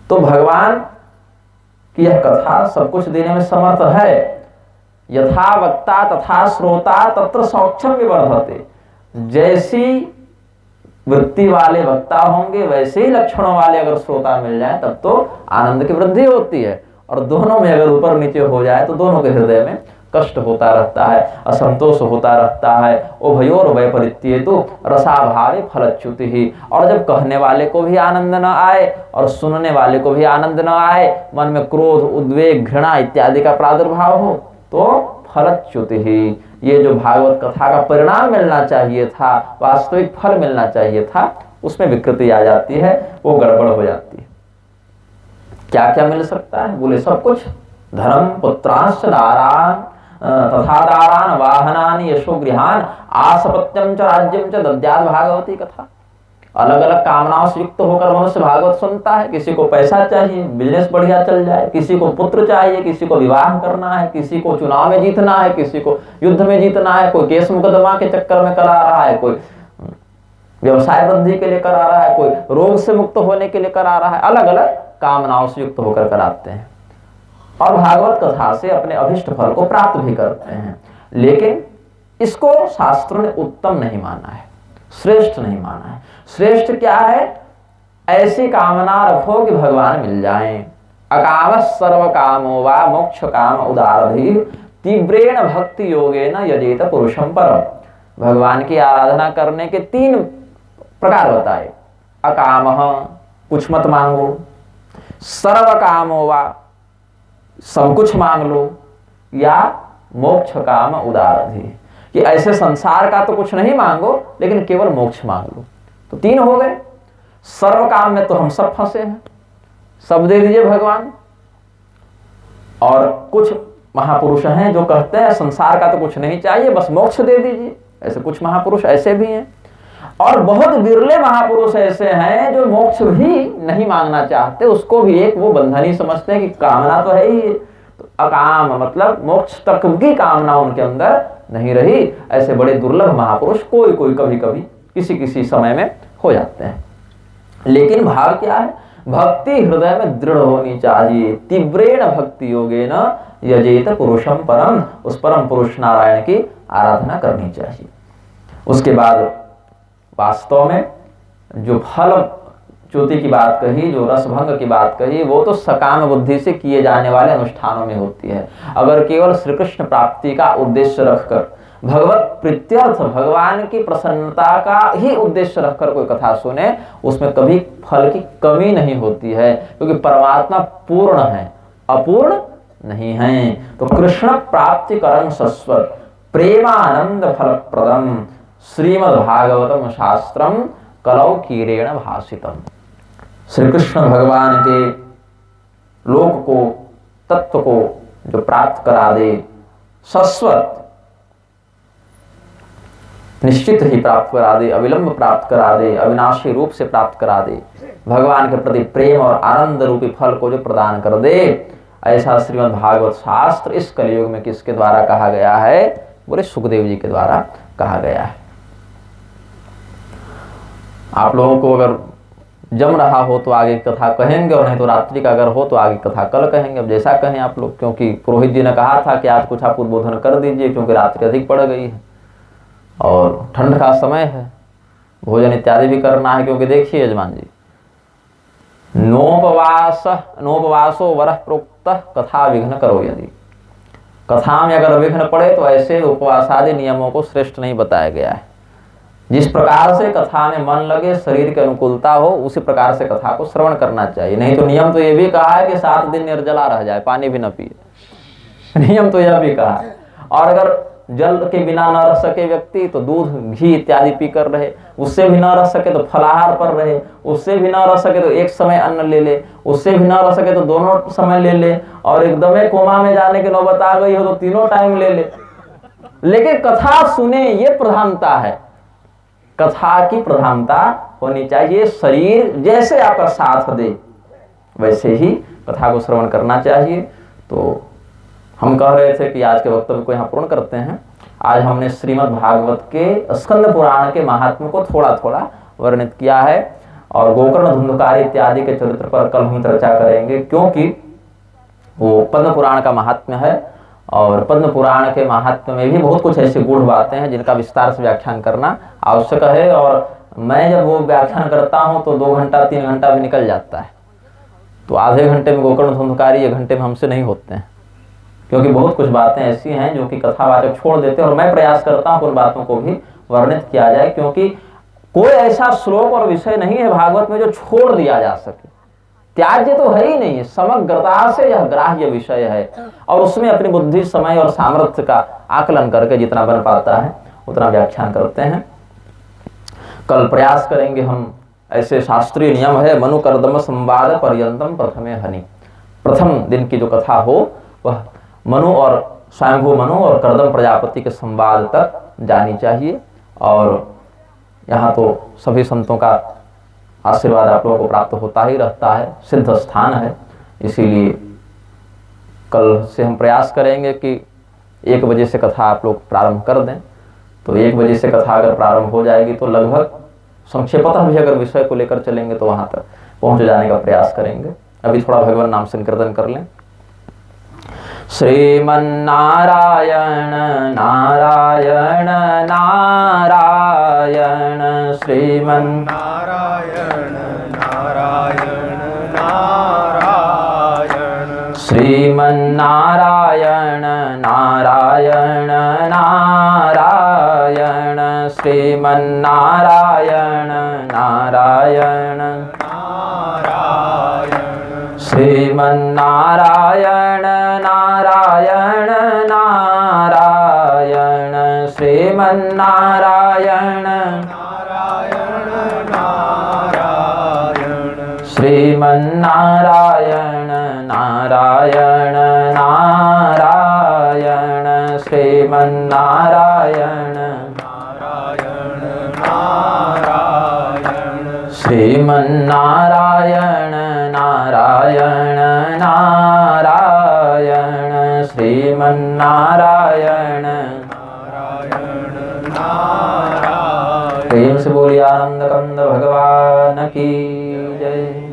तो भगवान की यह कथा सब कुछ देने में समर्थ है। यथा वक्ता तथा श्रोता तत्र सौक्षम विवर्धते। जैसी वृत्ति वाले वक्ता होंगे वैसे ही लक्षणों वाले अगर श्रोता मिल जाए तब तो आनंद की वृद्धि होती है। और दोनों में अगर ऊपर नीचे हो जाए तो दोनों के हृदय में कष्ट होता रहता है, असंतोष होता रहता है। उभयोर वैपरीत्येतु रसाभावे फलच्युति ही। और जब कहने वाले को भी आनंद न आए और सुनने वाले को भी आनंद न आए, मन में क्रोध, उद्वेग, घृणा इत्यादि का प्रादुर्भाव हो तो फलच्युति ही, ये जो भागवत कथा का परिणाम मिलना चाहिए था, वास्तविक फल मिलना चाहिए था, उसमें विकृति आ जाती है, वो गड़बड़ हो जाती है। क्या क्या मिल सकता है? बोले सब कुछ। धर्म पुत्रांश दारान तथा दारान वाहनानि यशो गृहान आसपत्यम च राज्यम च दद्यात् भागवती कथा। अलग अलग कामनाओं से युक्त होकर मनुष्य भागवत सुनता है। किसी को पैसा चाहिए, बिजनेस बढ़िया चल जाए, किसी को पुत्र चाहिए, किसी को विवाह करना है, किसी को चुनाव में जीतना है, किसी को युद्ध में जीतना है, कोई केस मुकदमा के चक्कर में करा रहा है, कोई व्यवसाय वृद्धि के लिए करा रहा है, कोई रोग से मुक्त होने के लिए करा रहा है। अलग अलग कामनाओं से युक्त होकर कराते हैं और भागवत कथा से अपने अभिष्ट फल को प्राप्त भी करते हैं। लेकिन इसको शास्त्रों ने उत्तम नहीं माना है, श्रेष्ठ नहीं माना है। श्रेष्ठ क्या है? ऐसी कामना रखो कि भगवान मिल जाएं। अकाम सर्व कामो वा मोक्ष काम उदारधि तीव्रेण भक्ति योगेन यजेत पुरुषम परम। भगवान की आराधना करने के 3 प्रकार बताए। अकाम, कुछ मत मांगो। सर्व कामो वा, सब कुछ मांग लो। या मोक्ष काम उदारधि, कि ऐसे संसार का तो कुछ नहीं मांगो लेकिन केवल मोक्ष मांग लो। तो 3 हो गए। सर्व काम में तो हम सब फंसे हैं। सब दे दीजिए भगवान। और कुछ महापुरुष हैं जो कहते हैं संसार का तो कुछ नहीं चाहिए, बस मोक्ष दे दीजिए। ऐसे कुछ महापुरुष ऐसे भी हैं। और बहुत बिरले महापुरुष ऐसे हैं जो मोक्ष भी नहीं मांगना चाहते, उसको भी एक वो बंधन ही समझते हैं कि कामना तो है ही, तो अकाम मतलब मोक्ष तक की कामना उनके अंदर नहीं रही। ऐसे बड़े दुर्लभ महापुरुष कोई कोई कभी कभी किसी किसी समय में हो जाते हैं। लेकिन भाव क्या है? भक्ति हृदय में दृढ़ होनी चाहिए। तीव्रेण भक्ति योगेन यजेत पुरुषम परम, उस परम पुरुष नारायण की आराधना करनी चाहिए। उसके बाद वास्तव में जो फल च्युति की बात कही, जो रसभंग की बात कही, वो तो सकाम बुद्धि से किए जाने वाले अनुष्ठानों में होती है। अगर केवल श्री कृष्ण प्राप्ति का उद्देश्य रखकर, भगवत प्रीत्यर्थ भगवान की प्रसन्नता का ही उद्देश्य रखकर कोई कथा सुने, उसमें कभी फल की कमी नहीं होती है, क्योंकि परमात्मा पूर्ण है, अपूर्ण नहीं है। तो कृष्ण प्राप्ति करम शश्वत प्रेमानंद फलप्रदम श्रीमद् भागवतम शास्त्रम कलौ कीरेण भाषितम। श्री कृष्ण भगवान के लोक को, तत्व को जो प्राप्त करा दे, शाश्वत निश्चित ही प्राप्त करा दे, अविलंब प्राप्त करा दे, अविनाशी रूप से प्राप्त करा दे, भगवान के प्रति प्रेम और आनंद रूपी फल को जो प्रदान कर दे, ऐसा श्रीमद् भागवत शास्त्र इस कलयुग में किसके द्वारा कहा गया है? बोले सुखदेव जी के द्वारा कहा गया है। आप लोगों को अगर जम रहा हो तो आगे कथा कहेंगे, और नहीं तो रात्रि का अगर हो तो आगे कथा कल कहेंगे। अब जैसा कहें आप लोग, क्योंकि पुरोहित जी ने कहा था कि आज कुछ आप उद्बोधन कर दीजिए, क्योंकि रात्रि अधिक पड़ गई है और ठंड का समय है, भोजन इत्यादि भी करना है। क्योंकि देखिए यजमान जी, नोपवासो वरः प्रोक्तः कथा विघ्न करो यदि, कथा में अगर विघ्न पड़े तो ऐसे उपवास आदि नियमों को श्रेष्ठ नहीं बताया गया है। जिस प्रकार से कथा में मन लगे, शरीर की अनुकूलता हो, उसी प्रकार से कथा को श्रवण करना चाहिए। नहीं तो नियम तो ये भी कहा है कि 7 दिन निर्जला रह जाए, पानी भी न पिए, नियम तो यह भी कहा है। और अगर जल के बिना न रह सके व्यक्ति तो दूध घी इत्यादि पीकर रहे, उससे भी न रह सके तो फलाहार पर रहे, उससे भी न रह सके तो एक समय अन्न ले ले, उससे भी न रह सके तो दोनों समय ले ले, और एकदम कोमा में जाने की नौबत आ गई हो तो तीनों टाइम ले ले। लेकिन कथा सुने, ये प्रधानता है, कथा की प्रधानता होनी चाहिए। शरीर जैसे आपका साथ दे वैसे ही कथा को श्रवण करना चाहिए। तो हम कह रहे थे कि आज के वक्तव्य को यहाँ पूर्ण करते हैं। आज हमने श्रीमद् भागवत के स्कंद पुराण के महात्म्य को थोड़ा थोड़ा वर्णित किया है, और गोकर्ण धुंधकारी इत्यादि के चरित्र पर कल हम चर्चा करेंगे, क्योंकि वो पद्म पुराण का महात्म्य है, और पद्म पुराण के महात्म्य में भी बहुत कुछ ऐसी गूढ़ बातें हैं जिनका विस्तार से व्याख्यान करना आवश्यक है। और मैं जब वो व्याख्यान करता हूँ तो 2 घंटा 3 घंटा भी निकल जाता है, तो आधे घंटे में गोकर्ण धुंधकारी 1 घंटे में हमसे नहीं होते हैं, क्योंकि बहुत कुछ बातें ऐसी हैं जो कि कथावाचक छोड़ देते हैं। और मैं प्रयास करता हूँ उन बातों को भी वर्णित किया जाए, क्योंकि कोई ऐसा श्लोक और विषय नहीं है भागवत में जो छोड़ दिया जा सके। त्याज्य तो है ही नहीं है, समग्रता से यह ग्राह्य विषय है, और उसमें अपनी बुद्धि, समय और सामर्थ्य का आकलन करके जितना बन पाता है उतना व्याख्यान करते हैं। कल प्रयास करेंगे हम, ऐसे शास्त्रीय नियम है, मनु कर्दम संवाद पर्यंतम प्रथमे हनि। प्रथम दिन की जो कथा हो वह मनु और स्वयंभू मनु और कर्दम प्रजापति के संवाद तक जानी चाहिए। और यहाँ तो सभी संतों का आशीर्वाद आप लोगों को प्राप्त होता ही रहता है, सिद्ध स्थान है। इसीलिए कल से हम प्रयास करेंगे कि 1 बजे से कथा आप लोग प्रारंभ कर दें। तो 1 बजे से कथा अगर प्रारंभ हो जाएगी तो लगभग संक्षेपतः भी अगर विषय को लेकर चलेंगे तो वहाँ तक पहुँच जाने का प्रयास करेंगे। अभी थोड़ा भगवान नाम संकीर्तन कर लें। श्रीमन्नारायण नारायण नारायण, श्रीमन्नारायण नारायण नारायण, श्रीमन्नारायण नारायण नारायण, श्रीमन्नारायण नारायण नारायण, श्रीमन्नारायण नारायण नारायण, श्रीमन्नारायण नारायण नारायण, श्रीमन्नारायण नारायण नारायण श्रीमन्नारायण नारायण नारायण श्रीमन्नारायण नारायण नारायण श्रीमन्नारायण नारायण नारायण। प्रेम से बोलिए आनंद कंद भगवान की जय।